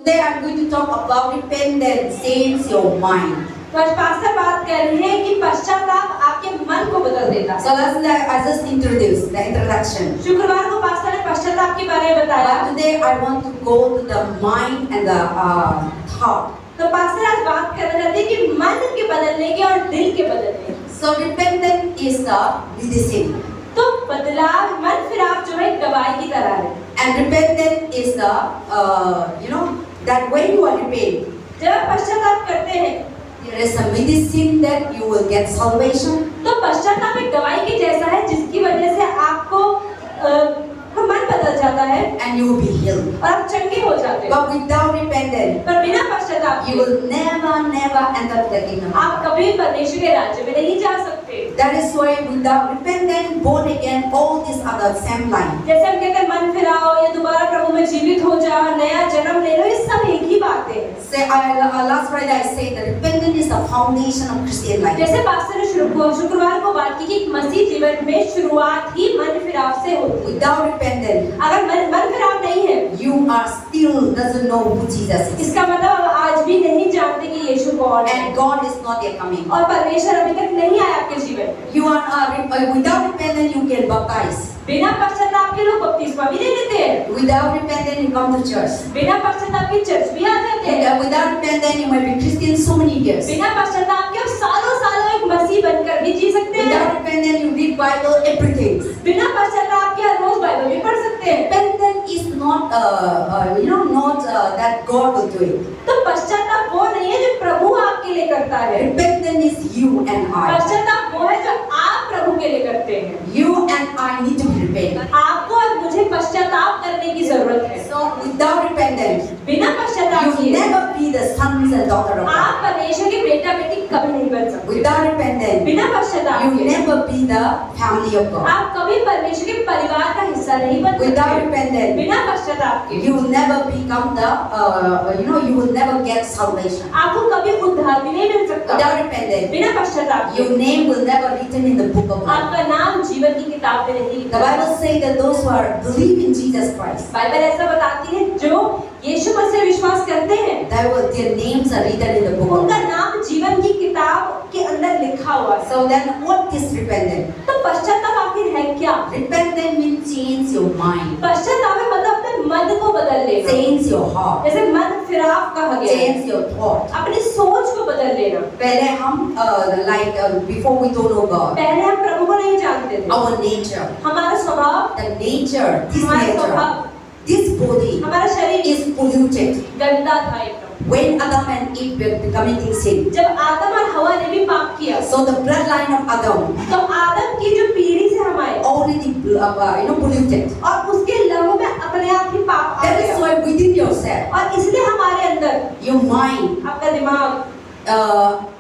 Today I'm going to talk about repentance saves your mind. तो आज pastor बात कर रहे हैं कि पश्चाताप आपके मन को बदल देता So है। last night I just introduced the introduction. शुक्रवार को पास्टर ने पश्चाताप के बारे में बताया। But today I want to go to the mind and the thought. तो पास्टर आज बात करना चाहते हैं कि मन के बदलने के और दिल के बदलने के। So repentance is the medicine, तो बदलाव मन फिराव जो है दवाई की तरह है। and repentance is the that when you are repent, जब आप पश्चाताप करते हैं there is a medicine that you will get salvation. तो पश्चाताप एक दवाई के जैसा है जिसकी वजह से आपको मन बदल जाता है And you will be healed. और आप चंगे हो जाते हैं। But without repentance, पर बिना पश्चाताप you will never enter the kingdom of आप God. कभी परमेश्वर के राज्य में नहीं जा सकते। That is why without repentance, born again, all these other same line. जैसे हम कहते हैं मन फिराओ या दोबारा प्रभु में जीवित हो जाओ, नया जन्म ले लो, ये सब एक ही बातें हैं। Say, last Friday I said that repentance is the foundation of Christian life. जैसे पास्टर ने शुक्रवार को बात की कि मसीह जीवन में शुरुआत ही मन फिराव से होती है। Without repentance, अगर मन फिराव नहीं है, you are still doesn't know who Jesus is. इसका मतलब आज भी नहीं जानते कि यीशु कौन है And God is not yet coming. और परमेश्वर अभी तक नहीं आया आपके जीवन में। You are without repentance, you can baptize. बिना पश्चाताप के लोग बपतिस्मा भी नहीं लेते हैं। Without repentance, you come to church. बिना पश्चाताप के चर्च भी आ जाते हैं। And without repentance, you might be Christian so many years. बिना पश्चाताप के आप सालों एक मसीह बनकर भी जी सकते हैं। Without repentance, you read Bible everything. बिना पश्चाताप के रोज बाइबल भी पढ़ सकते हैं। Repentance is not that God will do it. तो पश्चाताप वो नहीं है जो प्रभु आपके लिए करता है। Repentance is you and I. पश्चाताप वो है जो आप प्रभु के लिए करते हैं। You and I need to repent. आपको और मुझे पश्चाताप करने की जरूरत है। So without repentance, बिना पश्चाताप you किए never be the sons and daughter of God. आप परमेश्वर के बेटा बेटी कभी नहीं बन सकते। Without repentance, बिना पश्चाताप you किए never be the family of God. आप कभी परमेश्वर के परिवार का हिस्सा नहीं बन Without सकते। repentance, बिना पश्चाताप के you will never become the you will never get salvation. आपको कभी उद्धार भी नहीं मिल सकता। Without repentance, बिना पश्चाताप के your name will never written in the book of life. आपका नाम जीवन की किताब में नहीं The लिखा। Bible says that those who are believe in Jesus Christ, Bible ऐसा बताती है जो यीशु मसीह विश्वास करते हैं their names are written in the book of उनका life. नाम जीवन की किताब के अंदर लिखा हुआ है। So then, what is repentance? तो पश्चाताप आखिर है क्या? Repentance means change your mind, पश्चाताप में मतलब अपने मन को बदल लेना। change your heart, जैसे मन फिराव कहा गया है, change your thought. अपनी सोच को बदल लेना। पहले हम before we don't know God, पहले हम प्रभु को नहीं जानते थे। our nature, हमारा स्वभाव, the nature, this हमारा nature, स्वभाव, this body हमारा शरीर is polluted. गंदा था एकदम। When Adam and Eve were committing sin, जब आदम और हवा ने भी पाप किया, so the bloodline of Adam तो आदम की जो पीढ़ी से हम आए already polluted. और उसके लहू में अपने आप ही पाप आ That is गया। why within yourself, और इसलिए हमारे अंदर your mind, आपका दिमाग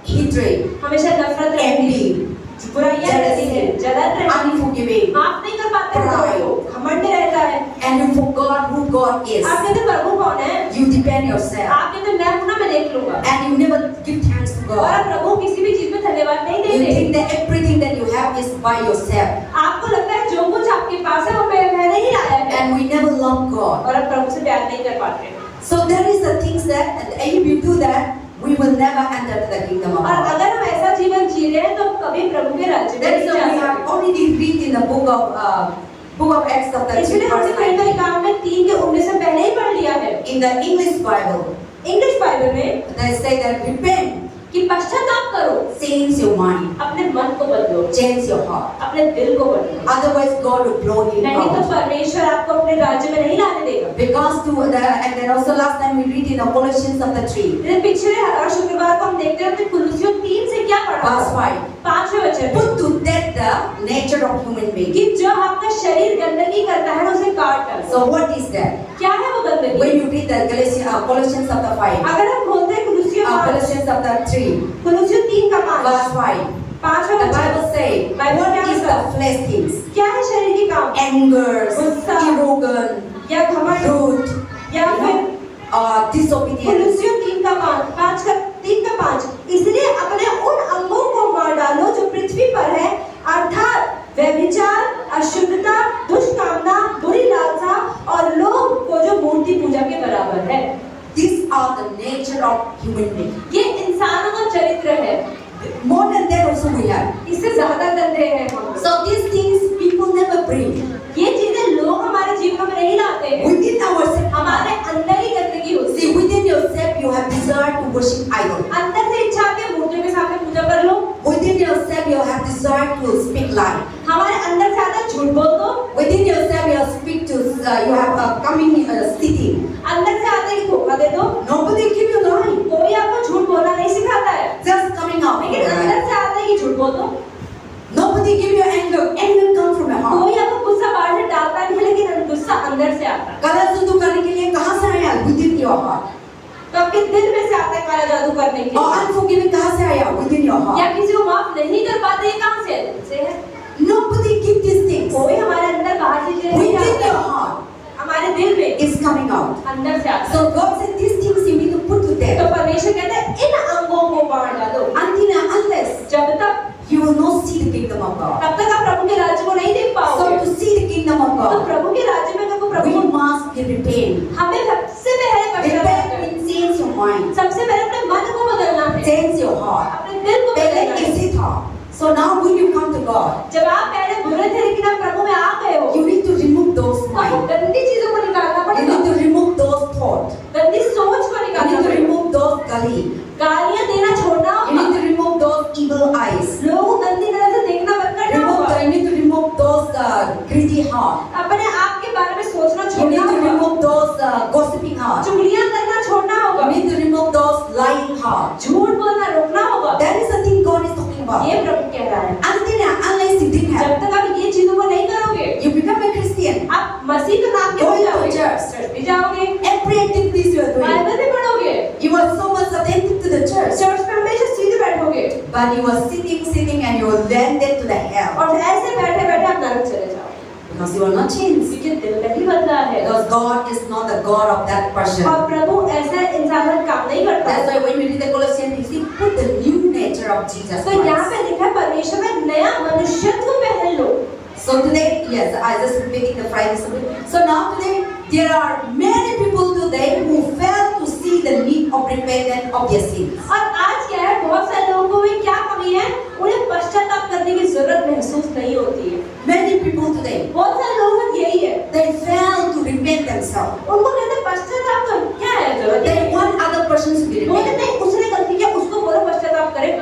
hatred, हमेशा नफरत रहती है, envy, बुराइयां रहती है, जलन रहती है, unforgiving, माफ नहीं कर पाते प्रभु को, घमंड रहता है। and you forgot who God is. आप कहते प्रभु कौन है? You depend yourself, आप कहते मैं हूं ना, मैं देख लूंगा। and you never give thanks to और God. आप प्रभु किसी भी चीज में धन्यवाद नहीं You देते। think that everything that you have is by yourself, आपको लगता है जो कुछ आपके पास है वो मैंने ही लाया है, and we never love God. और आप प्रभु से प्यार नहीं कर पाते। So there is the things that if you do that, we will never enter the kingdom of और God. अगर हम ऐसा जीवन जी रहे हैं तो कभी प्रभु के राज्य में That is नहीं why we जा have सकते। already read in the book of Acts chapter 3 इसलिए हमने verse पहले 19. काम में 3 के 19 से पहले ही पढ़ लिया है। In the English Bible, English Bible में they say that repent, कि पश्चाताप करो, change your mind, अपने मन को बदलो, change your heart. अपने दिल को बदलो, Otherwise, God will blow you नहीं तो out. परमेश्वर आपको अपने राज्य में नहीं लाने देगा। Because and then also last time we read in the Colossians chapter 3, फिर पिछले हर शुक्रवार को हम देखते हैं कुलुस्सियों 3 से क्या पढ़ा? verse 5. 5वें वचन में Put to death the nature of human being. कि जो आपका शरीर गंदगी करता है उसे काट डालो। So what is that? क्या है वो गंदगी? When you read the Colossians chapter 5, अगर हम बोलते हैं Colossians chapter 3, कुलुस्सियों 3 का 5 verse 5, 5वें the वचन Bible says, Bible what क्या is कहता the flesh things? क्या है शरीर की काम? Anger, गुस्सा, arrogance, या घमंड, rude, या फिर disobedience. कुलुस्सियों 3 का 5 इसलिए अपने उन अंगों को मार डालो जो पृथ्वी पर है, अर्थात व्यभिचार, अशुद्धता, दुष्ट कामना, बुरी लालसा और लोभ को जो मूर्ति पूजा के बराबर है। This are the nature of human being. ये इंसानों का चरित्र है, More than that also we have. इससे ज्यादा गंदे हैं हम। So these things people never bring. ये चीजें लोग हमारे जीवन में नहीं लाते हैं, Within ourselves, हमारे अंदर ही गंदगी होती see within yourself you have desire to worship idol. है। अंदर से इच्छा आती है मूर्तियों के सामने पूजा कर लो, Within yourself you have desire to speak lie. हमारे अंदर से आता है झूठ बोल दो, Within yourself you speak to you have a coming sitting. अंदर से आता है कि धोखा दे दो। Nobody give you lie. कोई आपको झूठ बोलना नहीं सिखाता है, Just coming out. लेकिन अंदर से आता है कि झूठ बोल दो। Nobody give you anger. Anger comes from your heart. कोई आपको गुस्सा बाहर से डालता नहीं है, लेकिन गुस्सा अंदर से आता है। काला जादू करने के लिए कहाँ से आया? Within your heart. तो आपके दिल में से आता है काला जादू करने के और लिए। unforgiving कहाँ से आया? Within your या heart. किसी को माफ नहीं कर पाते, ये कहाँ से है? दिल से है। Nobody give these things. कोई हमारे अंदर बाहर चीजें नहीं Within डालता, your heart हमारे दिल में is coming out. अंदर से आता है। So God said these things you need to put to तो death. परमेश्वर कहता है इन अंगों को बांध डालो, Until and unless जब तक you will not see the kingdom of God. तब तक आप प्रभु के राज्य को नहीं देख So पाओगे। to see the kingdom of तो God, प्रभु के राज्य में कभी we Prabhu must be repent. हमें सबसे पहले पश्चाताप Repent करना है। means change your mind, सबसे पहले अपने मन को बदलना है, change your heart. अपने दिल को पहले बदलना है। कैसे था? So now when you come to God, जब आप पहले बुरे थे लेकिन आप प्रभु में आ गए हो, you need to remove those तो आपको minds. गंदी चीजों को निकालना You पड़ेगा, need to remove those thoughts. गंदी सोच को You निकालना need to पड़ेगा, remove those gully. गालियां देना छोड़ना You need होगा, to remove those evil eyes. लोगों को गंदी नजर से देखना बंद करना होगा, You need to remove those greedy heart. अपने आप के बारे में सोचना You छोड़ना need to होगा, remove those gossiping heart. चुगलियां करना छोड़ना You होगा, need to remove those lying heart. झूठ बोलना रोकना होगा। That is the thing God is talking about. ये प्रभु कह रहा है, Until and unless you didn't have, जब तक आप ये चीजों को नहीं करोगे, you become a Christian. आप मसीह के नाम के Going हो to जाओगे, church. चर्च भी जाओगे, Every activities you are doing, Bible भी पढ़ोगे, you are so much attentive to the church. Church में हमेशा सीधे बैठोगे, But you are sitting and you are landed to the hell. और ऐसे बैठे बैठे आप नरक चले जाओ, Because you are not changed. क्योंकि दिल नहीं बदला है। Because God is not the God of that person. और प्रभु ऐसा इंसान पर काम नहीं करता। That's why when we read the Colossians, you see, put the new nature of Jesus तो यहाँ Christ. पे लिखा है परमेश्वर में नया मनुष्यत्व पहन लो। So today, yes, I just repeating the Friday sermon. So now today, there are many people today who fail to see the need of repentance of their sins. और आज क्या है, बहुत सारे लोगों में क्या कमी है, उन्हें पश्चाताप करने की जरूरत महसूस नहीं होती है। Many people today, बहुत सारे लोगों में यही है, they fail to repent themselves. उनको कहते हैं पश्चाताप तो क्या है जरूरत है, They want other persons to be बोलते repentant. नहीं उसने गलती किया उसको बोलो पश्चाताप करे।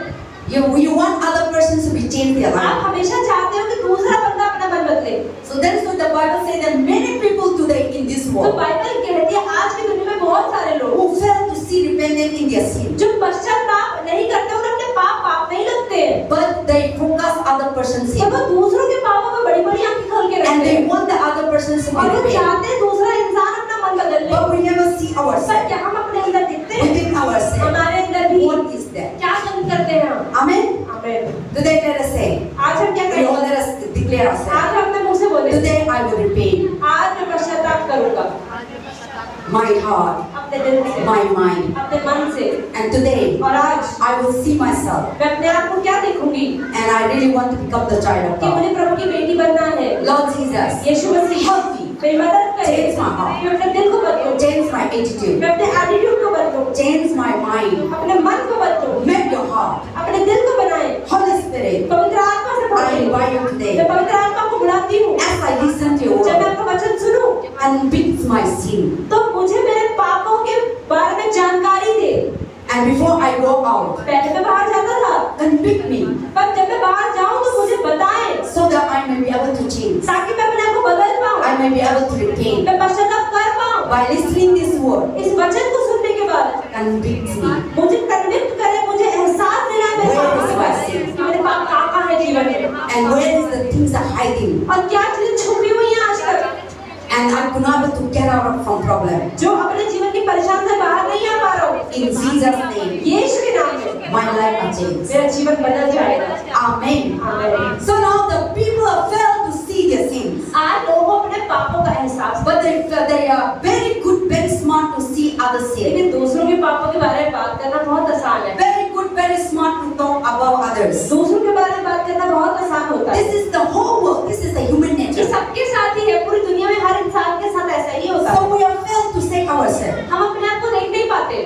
You want other persons to be changed their आप life. हमेशा चाहते हो कि दूसरा बंदा अपना मन बदले। So that's what the Bible says that many people today in this तो world बाइबल कहती है आज की दुनिया में बहुत सारे लोग who fail to see repentance in their sin. जो पश्चाताप नहीं करते, उन्हें अपने पाप नहीं लगते हैं, But they focus other person's और sin. वो दूसरों के पापों में बड़ी-बड़ी आंखें खोल के And रखते they हैं, want the other persons to be और वो repentant. चाहते हैं दूसरा इंसान अपना मन बदल ले। But we never see पर ourselves. क्या हम अपने अंदर देखते हैं? Within ourselves. हमारे अंदर भी What is that? क्या गलत करते हैं हम? Amen? आमीन। Today let us say, आज हम क्या we all करें? let us declare ourselves. आज हम अपने मुंह से बोले, Today I will repent. आज मैं पश्चाताप करूंगा, My heart, अपने दिल से, my mind. अपने मन से, And today और आज I will see myself. मैं अपने आप को क्या देखूंगी And I really want to become the child of कि God. मुझे प्रभु की बेटी बनना है। Lord Jesus, यीशु मसीह help me. मेरी मदद करे, Change my heart. मैं अपने दिल को बदलूं, Change my attitude. मैं अपने एटीट्यूड को बदलूं, Change my mind. अपने मन को बदलूं, Make your heart. अपने दिल को बनाए, Holy Spirit, पवित्र आत्मा से I भरे। invite you today. मैं पवित्र आत्मा को बुलाती हूँ, As I listen to your जब मैं word, आपका वचन सुनूं, convict my sin. तो मुझे मेरे पापों के बारे में जानकारी दे। And before I go out, पहले मैं बाहर जाता था, convict me पर जब मैं बाहर जाऊं तो मुझे बताएं, so that I may be able to change. ताकि मैं अपने आप को बदल पाऊं, I may be able to repent. मैं पश्चाताप कर पाऊं। By listening this word, इस वचन को सुनने के बाद convict me. मुझे कन्विक्ट करे, मुझे एहसास देना है मेरे Where पापों is के my बारे sin? में, कि मेरे पाप कहाँ है जीवन में, And where is the things are hiding. और क्या चीजें छुपी हुई हैं आज तक, And I could not able to get out from problem. जो अपने जीवन की परेशानी से बाहर नहीं आ पा रहा हूँ। In Jesus' name, यीशु के नाम में my life will change. मेरा जीवन बदल जाएगा। Amen. आमीन। So now the people have failed to see their sins. आज लोगों को अपने पापों का एहसास, But they are very good, very smart to see other sin. लेकिन दूसरों के पापों के बारे में बात करना बहुत आसान है। Very good, very smart to talk about others. दूसरों के बारे में बात करना बहुत आसान होता है। This is the whole world. This is the human ये nature. सबके साथ ही है, पूरी दुनिया में हर इंसान के साथ ऐसा ही होता So है। we have failed to say ourselves. हम अपने आप को देख नहीं पाते।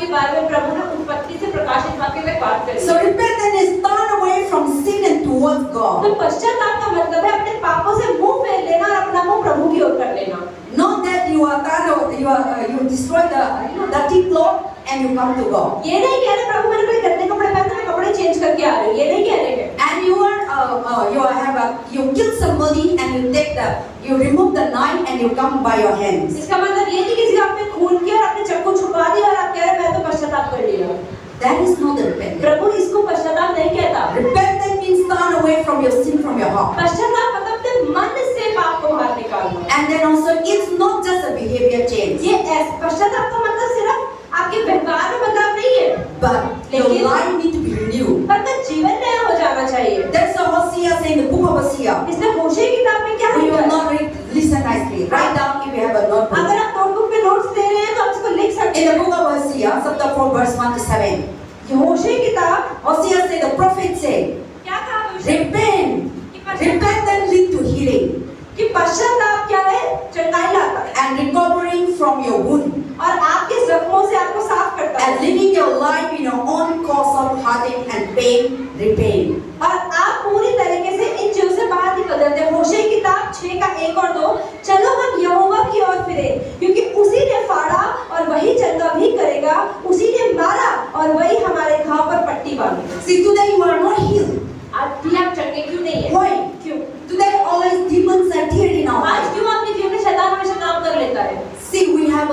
के बारे में प्रभु ने उत्पत्ति से प्रकाशित वाक्य में बात करी। So repentance is turn away from sin and towards God. तो पश्चाताप का मतलब है अपने पापों से मुंह फेर लेना और अपना मुंह प्रभु की ओर कर लेना। Not that you are you destroy the dirty cloth and you come to God. ये नहीं कह रहे प्रभु मैंने कोई गंदे कपड़े पहने मैं कपड़े चेंज करके आ रही हूँ, ये नहीं कह रहे हैं। And you kill somebody and you remove the knife and you come by your hands. इसका मतलब ये नहीं कि किसी आपने खून किया और आपने चाकू छुपा दिया और आप कह रहे मैं तो पश्चाताप कर लिया। That is not the repentance. प्रभु इसको पश्चाताप नहीं कहता। Repentance means turn away from your sin from your heart. पश्चाताप मतलब अपने मन से पाप को बाहर निकालना। And then also it's not just a behavior change. ये पश्चाताप का मतलब सिर्फ आपके व्यवहार में बदलाव नहीं है, But your life need to be renewed. आपका जीवन नया हो जाना चाहिए। That's what Hosea says in the book of Hosea. इसने होशे की किताब में क्या We लिखा will है? not read, listen nicely. Write down if you have a notebook. अगर आप नोटबुक में नोट्स ले रहे हैं तो आप इसको लिख सकते In the हैं। book of Hosea, chapter 4, verse 1 to 7. होशे की किताब Hosea said, the prophet said, क्या कहा होशे? repent, repent and lead to healing कि पश्चाताप क्या है? चंगाई लाता है and recovering from your wound और आपके जख्मों से आपको साफ करता and है living your life in your own course of heartache and pain, repent. और आप पूरी तरीके से इन चीजों से बाहर निकल जाते हैं। होशे की किताब 6 का 1 और 2, चलो हम यहोवा की ओर फिरे क्योंकि उसी ने फाड़ा और वही चंगा भी करेगा, उसी ने मारा और वही हमारे घाव पर पट्टी बांधी। See, today you are not healed. आज भी आप चंगे क्यों नहीं है? Why? क्यों? Today always demons are here in our आज life. क्यों आपके जीवन में शैतान हमेशा काम कर लेता है? See, we have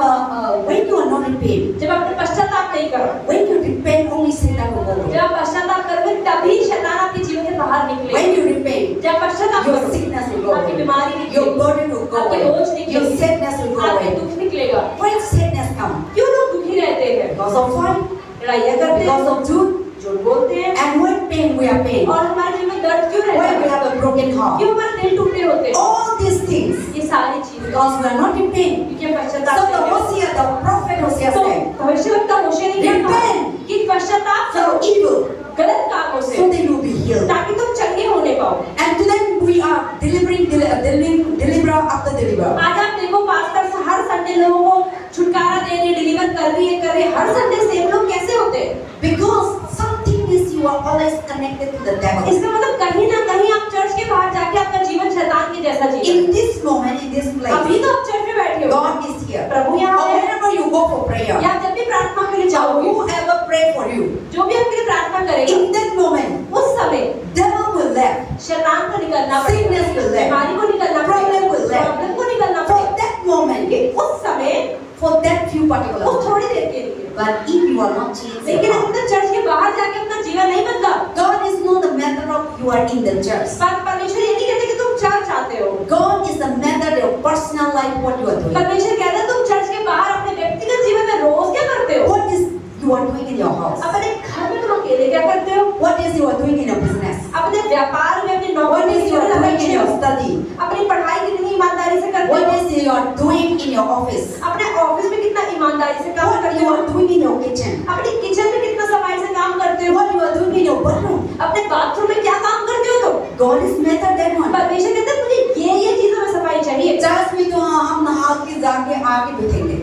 when you are not in pain, जब आपने पश्चाताप नहीं करो, when you repent, only Satan will go जब away. आप पश्चाताप करोगे तभी शैतान आपके जीवन से बाहर निकलेगा। When you repent, जब पश्चाताप your करोगे, sickness will go आपकी away. बीमारी Your निकलेगी, burden will go आपके away. बोझ निकलेंगे, Your sadness will go आपके away. दुख निकलेगा। When sadness comes, क्यों लोग दुखी रहते हैं? because of fight, लड़ाइयाँ करते हैं, because of truth, झूठ बोलते हैं, and when pain, we are pain. और हमारे जीवन में दर्द क्यों रहता When we है? have a broken heart, क्यों हमारे दिल टूटे होते हैं? all these things, ये सारी चीजें because we are not in pain. क्योंकि हम So पश्चाताप the नहीं करते। Hosea, the prophet Hosea तो said, भविष्यवक्ता होशे ने क्या कहा? repent कि पश्चाताप करो from evil, गलत कामों से so that you will be healed. ताकि तुम चंगे होने पाओ। And today we are deliverer after deliverer. आज आप देखो पास्टर हर संडे लोगों को छुटकारा दे रहे, डिलीवर कर रही है, हर संडे सेम लोग कैसे होते हैं? Because something is you are always connected to the devil. इसका मतलब कहीं ना कहीं आप चर्च के बाहर जाके आपका जीवन शैतान के जैसा जी। In this moment, in this अभी place, तो आप चर्च में बैठे हो, God is here. प्रभु यहाँ Or है। whenever you go for prayer, या जब भी प्रार्थना के लिए or जाओगे, whoever pray for you, जो भी आपके लिए प्रार्थना करेगा, in that moment, उस समय devil will left. शैतान को निकलना Sickness will पड़ेगा, left. बीमारी को निकलना Problem will पड़ेगा, left. प्रॉब्लम को निकलना For पड़ेगा। that moment, कि उस समय for that few particular वो moments. थोड़ी देर के लिए। But if you are not changed, लेकिन अपने चर्च के बाहर जाके अपना जीवन नहीं बदला। God is not the matter of you are in the church. परमेश्वर ये नहीं कहते कि तुम चर्च आते हो। God is the matter of your personal life, what you are doing. परमेश्वर कहता है तुम चर्च के बाहर अपने व्यक्तिगत जीवन में रोज क्या करते हो? What is you are doing in your house? अपने घर में तुम अकेले क्या करते हो? What is you are doing in your business? अपने व्यापार में, अपनी What नौकरी is you are doing in your study? अपनी पढ़ाई कितनी ईमानदारी से करते What हो? is you are doing in your office? अपने ऑफिस में कितना ईमानदारी से काम What करते you हो? are doing in your kitchen? अपनी किचन में कितना सफाई से काम करते हो? What you are doing in your bathroom? अपने बाथरूम में क्या काम करते हो तुम? God is matter that one. परमेश्वर कहते हैं मुझे ये चीजों में सफाई चाहिए। चर्च में तो हम नहा के जाके आके बैठेंगे.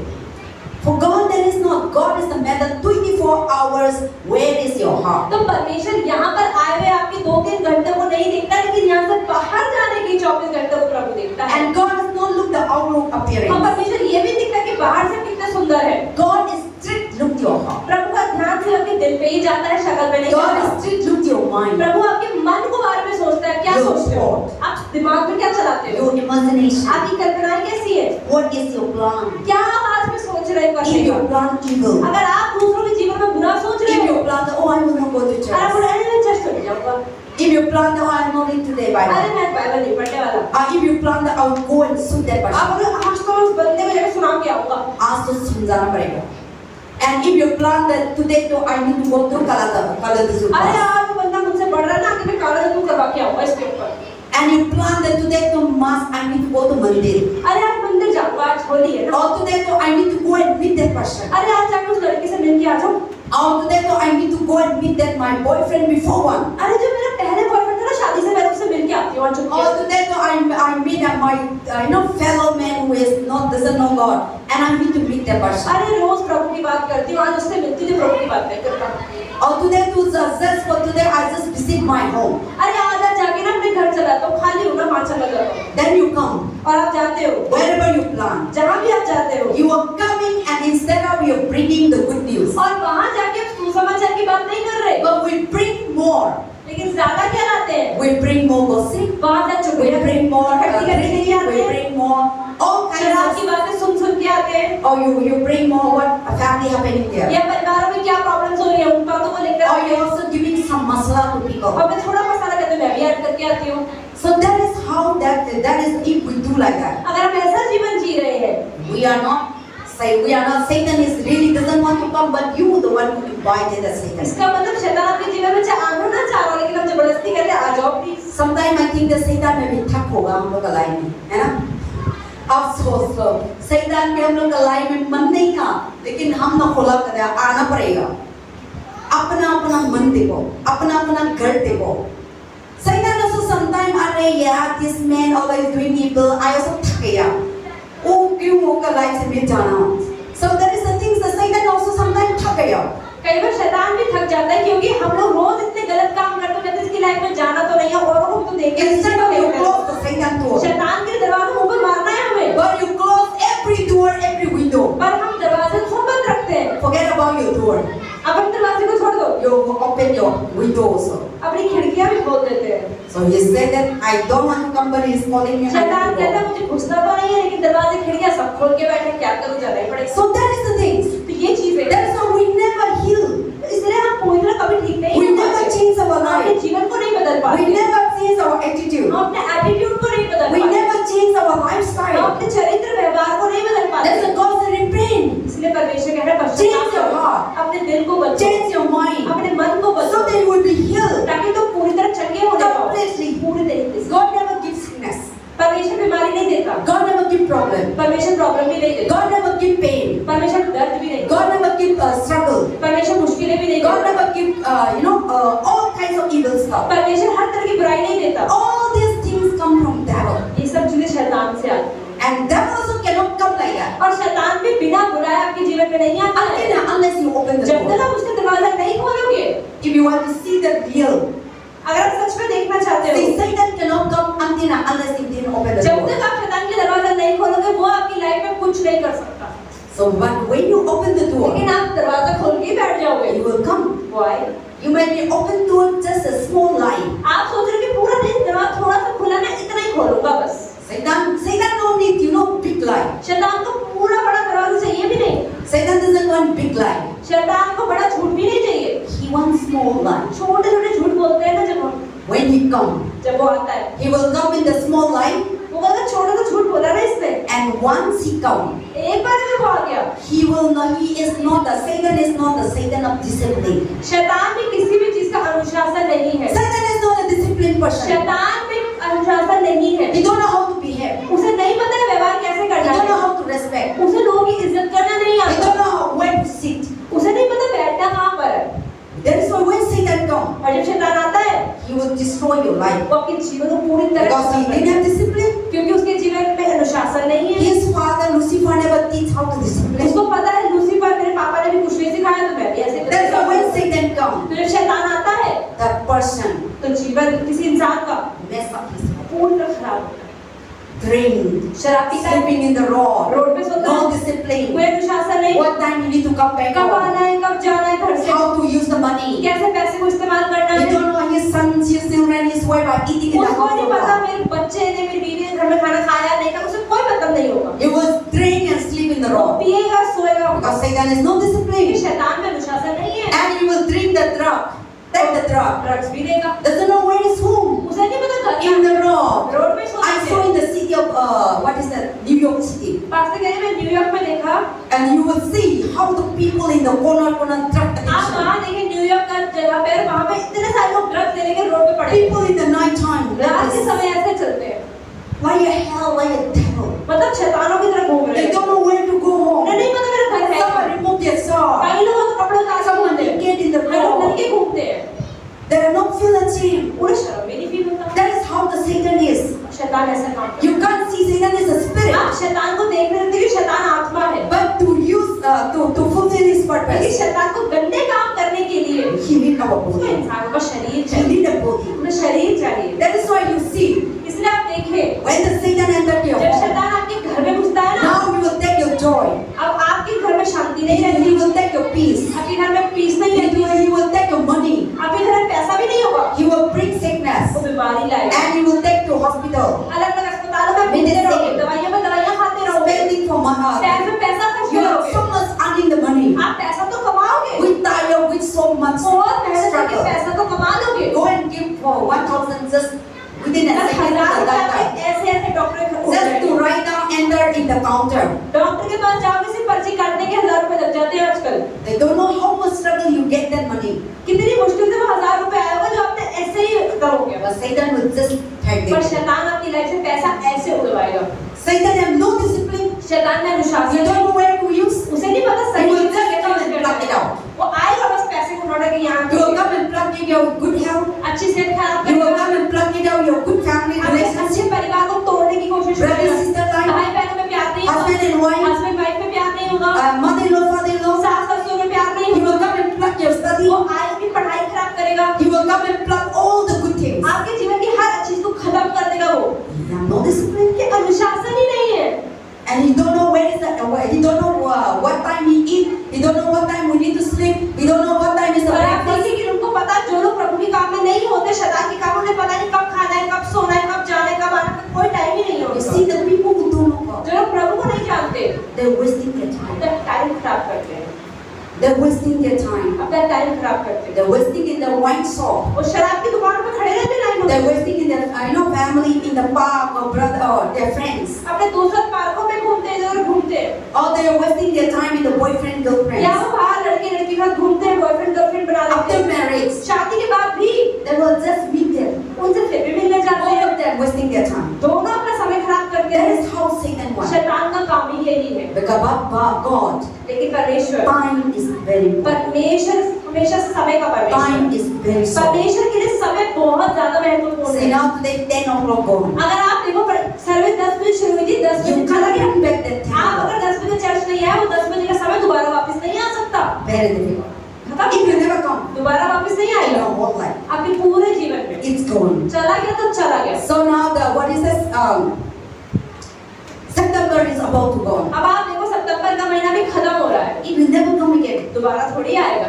For God there is not. God is the matter 24 hours. Where is your heart? तो परमेश्वर यहाँ पर आए हुए आपके 2-3 घंटे को नहीं देखता, लेकिन यहाँ से बाहर जाने की 24 घंटे को प्रभु देखता है। And God does not look the outlook और appearance. परमेश्वर ये भी देखता है कि बाहर से कितना सुंदर है। God is strict look your heart. प्रभु का ध्यान सिर्फ आपके दिल पे ही जाता है, शक्ल पे नहीं God जाता। is strict look your mind. प्रभु आपके मन को बारे में सोचता है, क्या Your सोचते हो? thought. आप दिमाग में क्या चलाते हो? Your imagination. आपकी कल्पनाएं कैसी है? What is your plan? क्या आप आज में सोच रहे हो करने If का? you plan evil, अगर आप दूसरों के जीवन में बुरा सोच रहे if हो, you plan that, oh I will not go to अरे church. बोले अरे मैं चर्च तो नहीं जाऊंगा, If you plan that, oh I will not read today अरे Bible. मैं बाइबल नहीं पढ़ने वाला, If you plan that, I will go and shoot that आप person. बोले आज तो उस बंदे को जाकर सुना के आऊंगा। आज तो समझाना पड़ेगा. And if you plan that today, तो I need to go to Kalada अरे class. आज वो बंदा मुझसे पढ़ रहा है ना कि मैं काला जादू करवा के आऊंगा इसके ऊपर। And you plan that today to mass, I need to go to मंदिर. अरे आज मंदिर जाऊंगा, आज होली है ना। Or today तो I need to go and meet that person. अरे आज जाकर उस लड़की से मिल के आ जाओ। Or today तो I need to go and meet that my boyfriend before one. अरे जो मेरा पहले बॉयफ्रेंड था ना, शादी से पहले उससे मिल के आती हूँ और चुप Or today तो I meet my fellow man who is not doesn't know God, and I need to meet that person. अरे रोज प्रभु की बात करती हूँ, आज उससे मिलती हूँ, प्रभु की बात नहीं करता। Or today, just for today, I just visit my home. अरे आज जाके ना अपने घर चला जाता हूँ, खाली हूँ ना, वहाँ चला जाता हूँ। Then you come, और आप जाते हो wherever you plan. जहाँ भी आप जाते हो, You are coming, and instead of you bringing the good news, और वहाँ जाके आप सुसमाचार की बात नहीं कर रहे, but we bring more. लेकिन ज्यादा क्या लाते हैं? We bring more gossip. वहाँ जा We चुके bring more करने के we bring more all शराब kinds की of. बातें सुन के आते हैं, Or you bring more what a family happening there. या परिवारों में क्या प्रॉब्लम्स हो रही है उन बातों को लेकर Or आते you're हैं, also giving some masala to people. और मैं थोड़ा मसाला कहते मैं भी ऐड करके आती हूँ। So that is how that is if we do like that. अगर हम ऐसा जीवन जी रहे हैं, We are not Satan is really doesn't want to come, but you the one who invited the Satan. इसका मतलब शैतान आपके जीवन में आना ना चाह रहा, लेकिन हम जबरदस्ती कहते हैं आ जाओ please. Sometimes I think the Satan में भी थक होगा हम लोग का लाइन में, है ना? अफसोस लो, सैतान के हम लोग का लाइन में मन नहीं था, लेकिन हम ना खोला कर आना पड़ेगा। अपना अपना मन देखो, अपना अपना घर देखो। Satan also sometimes अरे यार this man always doing evil, I also थक गया। वो क्यों होगा लाइन से मिल जाना? So there is the things that Satan also sometimes थक गया। कई बार शैतान भी थक जाता है, क्योंकि हम लोग रोज इतने गलत काम करते हैं, इसकी लाइफ में जाना तो नहीं है, औरों को तो देख के Instead of you close the Satan door, शैतान के दरवाजे मुंह पे मारना है हमें, but you close every door, every window. पर हम दरवाजे को बंद रखते हैं। Forget about your door. अपने दरवाजे को छोड़ दो, You open your window also. अपनी खिड़कियां भी खोल देते हैं। So he said that I don't want to come, but he is calling me. शैतान कहता है मुझे घुसना तो नहीं है, लेकिन दरवाजे खिड़कियां सब खोल के बैठे, क्या करूं, जाना ही पड़ेगा। So that is the things. तो ये चीज है, That is how we never heal. इसलिए हम पूरी तरह कभी ठीक नहीं We हो never पाते, change our अपने life. जीवन को नहीं बदल We पाते, never change our attitude. हम अपने एटीट्यूड को नहीं बदल We पाते, never change our हम lifestyle. अपने चरित्र व्यवहार को नहीं बदल पाते। That's the God that repent. इसलिए परमेश्वर कह रहा है Change your पश्चाताप heart. करो, अपने दिल को बदलो, Change your mind. अपने मन को So बदलो, that you will be healed ताकि तुम पूरी तरह चंगे हो जाओ, completely. पूरी तरीके से। God never gives sickness. परमेश्वर बीमारी नहीं देता, God never gives problem. परमेश्वर प्रॉब्लम भी नहीं देता, God never gives pain. परमेश्वर दर्द भी नहीं देता, God never gives struggle. परमेश्वर मुश्किलें भी नहीं God देता, never gives all kinds of evil stuff. परमेश्वर हर तरह की बुराई नहीं देता। All these things come from devil. ये सब चीजें शैतान से आती हैं, And devil also cannot come like that. और शैतान भी बिना बुलाए आपके जीवन में नहीं आता है। Unless you open the जब तक door. आप उसका दरवाजा नहीं खोलोगे, If you want to see the real, अगर आप सच में देखना चाहते हो, see, Satan cannot come unless you didn't open the जब door. तक आप शैतान के दरवाजा नहीं खोलोगे, वो आपकी लाइफ में कुछ नहीं कर सकता। So but when you open the door, लेकिन आप दरवाजा खोल के बैठ जाओगे, you will come. वो आए। You might be open to just a small line. आप सोच रहे हो कि पूरा नहीं, दरवाजा थोड़ा सा खुला ना, इतना ही खोलूंगा बस। Satan don't need big line. शैतान को पूरा बड़ा दरवाजा चाहिए भी नहीं, Satan doesn't want big line. शैतान को बड़ा झूठ भी नहीं चाहिए। He wants small line. छोटे छोटे झूठ बोलते हैं ना जब हम, When he come, जब वो आता है, he will come in the small line, वो कहता छोटा सा झूठ बोला ना इसने, and once he come, एक बार में वो आ गया। he will not. He is not the Satan is not the Satan of discipline. शैतान में किसी भी चीज का अनुशासन नहीं है, Satan is not a disciplined person. शैतान में अनुशासन नहीं है, He don't know how to behave. उसे नहीं पता है व्यवहार कैसे He करना don't know है, how to respect. उसे लोगों की इज्जत करना नहीं He आता, don't know how, where to sit. उसे नहीं पता बैठना कहाँ पर है। That is why when Satan come, और जब शैतान आता है, he will destroy your life वो आपके जीवन को पूरी तरह because he खत्म didn't कर have discipline. क्योंकि उसके जीवन में अनुशासन नहीं है। His father Lucifer never teach how to discipline. उसको पता है लूसीफर, मेरे पापा ने भी कुछ नहीं सिखाया, तो मैं भी ऐसे That's why करूंगा। when Satan come, तो जब शैतान आता है, that person तो जीवन किसी इंसान का mess up his life. पूरी तरह खराब होता है। Drink, शराब पीता है, sleeping in the road, road पे सोता no है, discipline. कोई अनुशासन नहीं, What time you need to come back कब home? आना है, कब जाना है घर से, How to use the money? कैसे पैसे को इस्तेमाल करना He है। don't know his sons, his children, his wife are eating in the उसको house नहीं of पता God. मेरे बच्चे ने, मेरी बीवी ने घर में खाना खाया नहीं खाया, उसे कोई मतलब नहीं होगा। He will drink and sleep in the वो road पिएगा, सोएगा, because Satan is no क्योंकि discipline. शैतान में अनुशासन नहीं है। And he will drink the drug, take the drug. Drugs भी देगा, Doesn't know where is home. उसे नहीं पता घर In the road. रोड में सोता I है। saw in the city of what is that? New York City. Pastor कह रहे हैं, मैं न्यूयॉर्क में देखा, And you will see how the people in the corner drug आप addiction. वहाँ देखें न्यूयॉर्क का जगह पे, वहाँ पे इतने सारे लोग ड्रग्स लेने के रोड पे पड़े हैं। People in the night time, रात के समय ऐसे चलते हैं, like a hell, like a devil. मतलब शैतानों की तरह घूम रहे They हैं। don't know where to go home. उन्हें नहीं पता मेरा घर है। Someone remove their sock. कई लोगों को कपड़ों का आगे Someone घूमते हैं, naked in the कई लोग road. नंगे घूमते हैं, They are not feel ashamed. उन्हें शर्म भी नहीं फील होता। That is how the Satan is. शैतान ऐसा काम करता You can't see Satan is a है। spirit, आप शैतान को देख रहे थे कि शैतान आत्मा है, भी नहीं होगा, He will bring sickness वो बीमारी लाएगा। and he will take to hospital, अलग-अलग अस्पतालों में घूमते रहोगे, दवाइयों में दवाइयाँ खाते रहोगे, spending for money. शहर में पैसा खर्च You are करोगे, so much earning the money. आप पैसा तो कमाओगे, We tire with so much बहुत मेहनत करके struggle. पैसा तो कमा लोगे। Go and give for 1,000 just within a second of 10,000 the रुपए doctor. ऐसे doctor Just to write down, enter in the counter. Doctor के पास जाओगे सिर्फ पर्ची काटने के 1000 रुपए लग जाते हैं आजकल। They don't know how much struggle you get that money. कितनी मुश्किल से वो 1000 रुपए आएगा जो आपने ऐसे ही करोगे। But Satan will just take पर it. शैतान आपकी लाइफ से पैसा ऐसे उड़वाएगा। Satan have no discipline. शैतान ने You अनुशासन don't know where to use. उसे नहीं पता He सही will चीज़ just कैसे come यूज and करना pluck it है। out. वो आएगा बस पैसे को उठा के यहाँ He will come and pluck it out good health. अच्छी सेहत खराब He will करेगा, come and pluck it out your good family अपने relationship. अच्छे परिवार को तोड़ने की कोशिश Brother करेगा। sister life. भाई बहनों में प्यार नहीं होगा, Husband and wife. Husband wife में प्यार नहीं होगा, Mother-in-law, father-in-law. सास ससुर में प्यार नहीं He होगा, will come and pluck your study. वो आपकी पढ़ाई खराब करेगा, He will come and pluck all the good things. आपके जीवन की हर चीज को खत्म कर देगा वो। You have no discipline. कि अनुशासन ही नहीं है, And he don't know where is the, he don't know what time he eat. He don't know what time we need to sleep. He don't know what time is the और आप breakfast. देखिए कि उनको पता जो लोग प्रभु के काम में नहीं होते, शैतान के काम उन्हें पता नहीं कब खाना है, कब सोना है, कब जाना है, कब आना है, कोई टाइम ही नहीं You होता। see the people who don't know God, जो लोग प्रभु को नहीं जानते, they're wasting their time. अपना टाइम खराब करते हैं, They're wasting their time. अपना टाइम खराब करते हैं। They're wasting in the wine shop. वो शराब की दुकान पे खड़े रहते लाइनों They're में, wasting in their family in the park or brother or their friends. अपने दोस्तों पार्कों में घूमते हैं, इधर घूमते हैं, Or they're wasting their time in the boyfriend या girlfriend. वो बाहर लड़के लड़की के साथ घूमते हैं, बॉयफ्रेंड गर्लफ्रेंड बना लेते After हैं। marriage, शादी के बाद भी they will just meet them. उनसे फिर भी मिलने जाते All हैं, of them wasting their time. दोनों अपना समय खराब करते That हैं। is how Satan works. शैतान का काम ही यही है, Because God, लेकिन परमेश्वर time is very important. परमेश्वर हमेशा समय का Time परमेश्वर is very short. परमेश्वर के लिए समय बहुत ज्यादा महत्वपूर्ण See है। now today 10 o'clock gone. अगर आप देखो सर्विस 10 बजे शुरू हुई थी, 10 बजे You चला can't गया, bring back that आप time. अगर 10 बजे चर्च नहीं आए, वो 10 बजे का समय दोबारा वापस नहीं आ सकता, Very difficult. खत्म, If you never come, दोबारा वापस नहीं in आएगा your whole life, आपके पूरे जीवन में। it's gone. चला गया तो चला गया। So now the what is this? September is about to go. अब आप देखो सितंबर का महीना भी खत्म हो रहा है, It will never come again. दोबारा थोड़ी आएगा,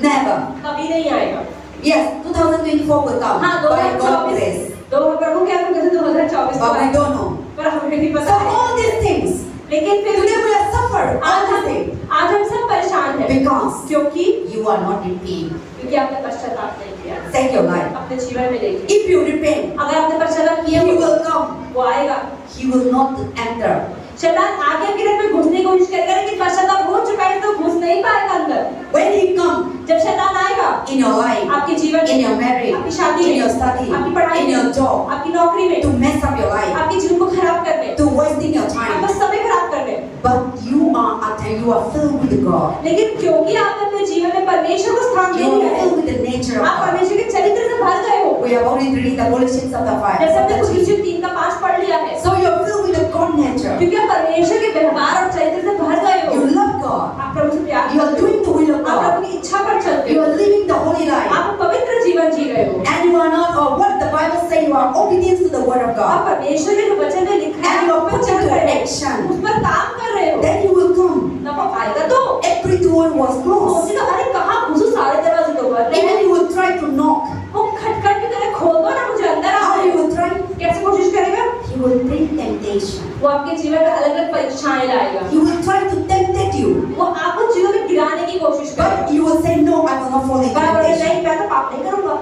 Never. कभी नहीं आएगा। Yes, 2024 will come हाँ, by God's 2024 grace. तो प्रभु क्या कहते 2024 But we don't know. पर हमें नहीं So पता है। all these things, लेकिन फिर today we have suffered all आज these things हम सब परेशान हैं because क्योंकि you are not repenting. क्योंकि आपने पश्चाताप नहीं किया Take your life. अपने जीवन में देखिए। If you repent, अगर आपने पश्चाताप He किया will come. वो आएगा। He will not enter. शैतान आगे आपके लाइफ में घुसने की कोशिश करेगा, लेकिन पश्चाताप हो चुका है तो घुस नहीं पाएगा अंदर। When He come जब शैतान आएगा in your life, आपके जीवन in में, your marriage, आपकी शादी in में, your study, आपकी पढ़ाई in में, your job, आपकी नौकरी में, to mess up your life, आपके जीवन को खराब करने, to wasting your time. आपका समय खराब करने। But you are filled with God. लेकिन क्योंकि आपने अपने जीवन में परमेश्वर को स्थान दे You दिया are है, filled with the nature of आप God. परमेश्वर के चरित्र से भर गए हो। We have already read the Colossians chapter 5. जैसे हमने chapter 3. कुलुस्सी 3 का 5 पढ़ लिया है, So you are filled with the God nature. क्योंकि आप परमेश्वर के व्यवहार और चरित्र से भर गए हो। You love God. आप प्रभु से प्यार You are करते हो, doing the will of आप God. प्रभु की इच्छा पर चलते You हो, are living the holy life. आप पवित्र जीवन जी रहे हो। And you are not, or what the Bible says, you are obedient to the word of आप God. परमेश्वर ने जो वचन में लिखा है And you are आप पर putting चल to रहे हो, action. उस पर काम कर रहे हो। Then you will come. तब आप आएगा तो Every door was closed. सोचिए तो अरे कहाँ घुसो, सारे दरवाजे तो बंद Even हैं। you will try to knock. वो खटखट की तरह खोल दो ना, मुझे अंदर How आओ। you will try? कैसे कोशिश करेगा? He will bring temptation. वो आपके जीवन में अलग अलग परीक्षाएं लाएगा, He will try to tempt you. वो आपको चीजों में गिराने की कोशिश करेगा। But you will say, no, I will not fall into पर आप बोलेंगे, temptation. नहीं मैं तो पाप नहीं करूंगा।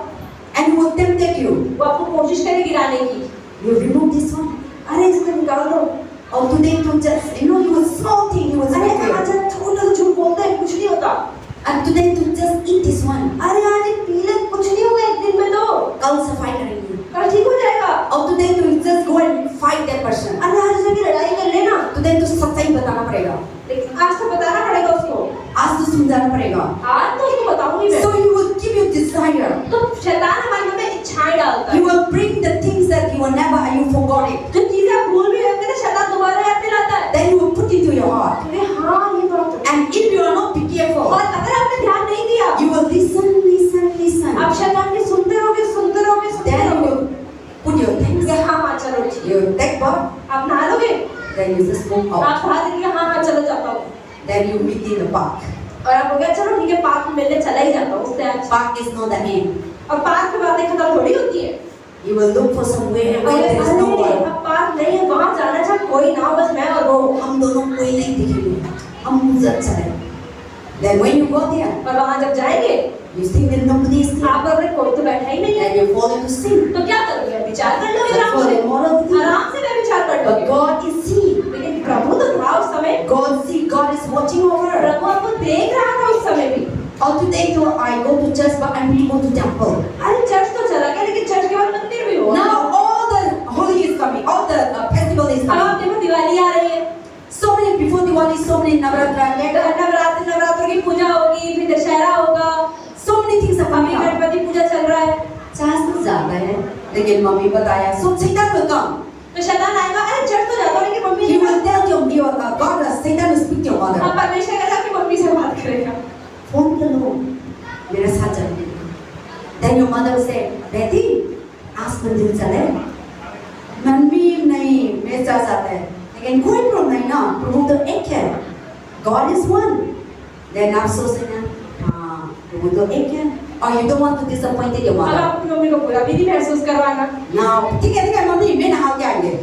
And he will tempt you. वो आपको कोशिश करे गिराने की, You remove this one. अरे इसको निकाल दो, Or today to just, you will small thing, you will अरे say to आज you. छोटा सा झूठ बोलते हैं, कुछ नहीं होता। And today to just eat this one. अरे आज एक पी ले, कुछ नहीं होगा एक दिन में तो, कल सफाई करेंगे. कल ठीक हो जाएगा। Or today to just go and fight that person. अरे आज जाके लड़ाई कर लेना, Today तो सच्चाई बताना पड़ेगा. लेकिन आज तो बताना पड़ेगा उसको, आज तो समझाना पड़ेगा. आज तो उसको बताऊंगी मैं। So he will give you desire. तो शैतान हमारे मन में इच्छाएं डालता He है, will bring the things that you were never, you forgot it. जो चीजें आप भूल भी जाते हैं शैतान दोबारा याद दिलाता है। Then he will put into your heart. अरे हाँ ये बात है। And if you are not be careful, और अगर आपने ध्यान नहीं दिया, you will listen. आप शैतान के सुनते रहोगे, सुनते रहोगे, सुनते Then you रहोगे। will put your things. ये हाँ हाँ चलो ठीक है। You take bath. आप नहा लोगे, Then you just move out. आप बाहर निकले, हाँ हाँ चलो जाता हूँ। Then you meet in the park. और आप हो गया चलो ठीक है, पार्क में मिलने चला ही जाता हूँ, उससे अच्छा park is not the end. और पार्क में बातें खत्म थोड़ी होती है। You will look for somewhere where there is no one. अब पार्क नहीं है, वहाँ जाना चाहे कोई ना हो, बस मैं और वो। हम दोनों कोई नहीं दिखेंगे, हम गुजर चले। Then when you go there, और वहाँ जब जाएंगे, you see that nobody is there. आप अगर कोई तो बैठा ही नहीं है, Then you fall into sin. तो क्या करोगे? विचार कर लो That's आराम what से, the moral of the आराम से मैं विचार कर But लूँगी। God is see. लेकिन प्रभु तो था उस समय, God see. God is watching over. प्रभु आपको देख रहा था उस समय भी। Or today too, I go to church, but I need to go to temple. अरे चर्च तो चला गया, लेकिन चर्च के बाद मंदिर भी हो। Now all the holy is coming, all the festival is अब आप coming. देखो दिवाली आ रही है, So many before Diwali, so many Navratra, Navratra की पूजा होगी, फिर दशहरा होगा, so many things are अभी coming up. गणपति पूजा चल रहा है। चांस तो ज्यादा है, लेकिन मम्मी बताया, so Satan will come. तो शैतान आएगा, अरे चर्च तो जाता हूँ, लेकिन mummy He will tell your God, Satan will speak to your अब mother. परमेश्वर कहता है कि मम्मी से बात करेगा। फोन कर लो, मेरे साथ चलिए. Then your mother will say, Betty, आज मंदिर चले. मम्मी नहीं, मेरे साथ आता है. लेकिन कोई प्रॉब्लम नहीं ना, प्रभु तो एक है. God is one. Then आप सोचते हैं, हाँ, प्रभु तो एक है. Or you don't want to disappoint your अब mother. आप अपनी मम्मी को बुरा भी नहीं महसूस करवाना। Now, ठीक है मम्मी, मैं नहा के आएंगे.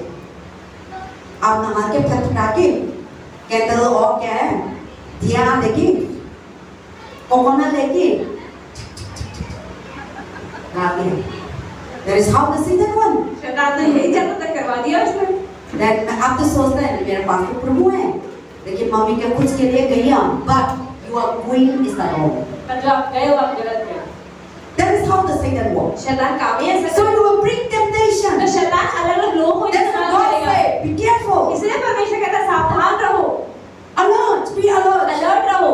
आप नहा के फटफटा के, कैंडल और क्या है, दिया लेके, कोकोनट लेके, आगे. That is how the Satan one. शैतान ने यही जब तक करवा दिया उसने। That आप तो सोचते हैं मेरे पास तो प्रभु है, लेकिन मम्मी के कुछ के लिए गई हम, but you are going is the wrong. पर जो आप गए हो आप गलत गए। That is how the Satan works. शैतान काम ही ऐसा So करता you will bring temptation. है। तो शैतान अलग-अलग लोगों को That's इस्तेमाल what God करेगा। say. Be careful. इसलिए परमेश्वर कहता है सावधान रहो, Alert. Be alert. अलर्ट रहो,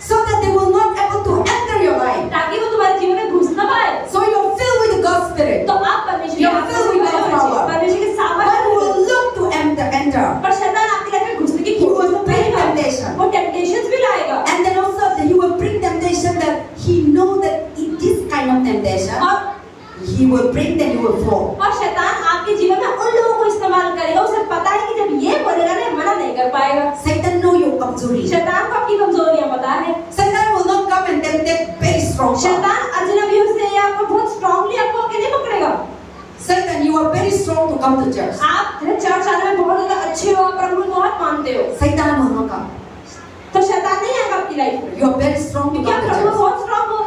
So that they will not able to enter your life. ताकि वो तुम्हारे जीवन में घुस ना पाए। So you are filled with God's Spirit. तो आप परमेश्वर You're के आत्मा filled से with भरे God's होने चाहिए। power. परमेश्वर के But सामर्थ्य you will look to enter. पर शैतान आपकी लाइफ में घुसने की He will कोशिश bring करेगा। temptation. वो टेम्पटेशंस भी लाएगा। And then also that he will bring temptation that he know that in this kind of temptation, और he will bring that you will fall. और शैतान आपके जीवन में उन लोगों को इस्तेमाल करेगा, उसे पता है कि जब ये बोलेगा ना मना नहीं कर पाएगा। Satan know your कमजोरी. शैतान को आपकी कमजोरियां पता है। Satan will not come and tempt very strong. शैतान अजनबियों से या आपको बहुत स्ट्रांगली आपको आके नहीं पकड़ेगा। Satan, you are very strong to come to church. आप चर्च आने में बहुत ज्यादा अच्छे हो, आप प्रभु को बहुत मानते हो, Satan will not come. तो शैतान नहीं आएगा आपकी लाइफ में। You are very strong to क्योंकि आप come to प्रभु में church. बहुत स्ट्रांग हो,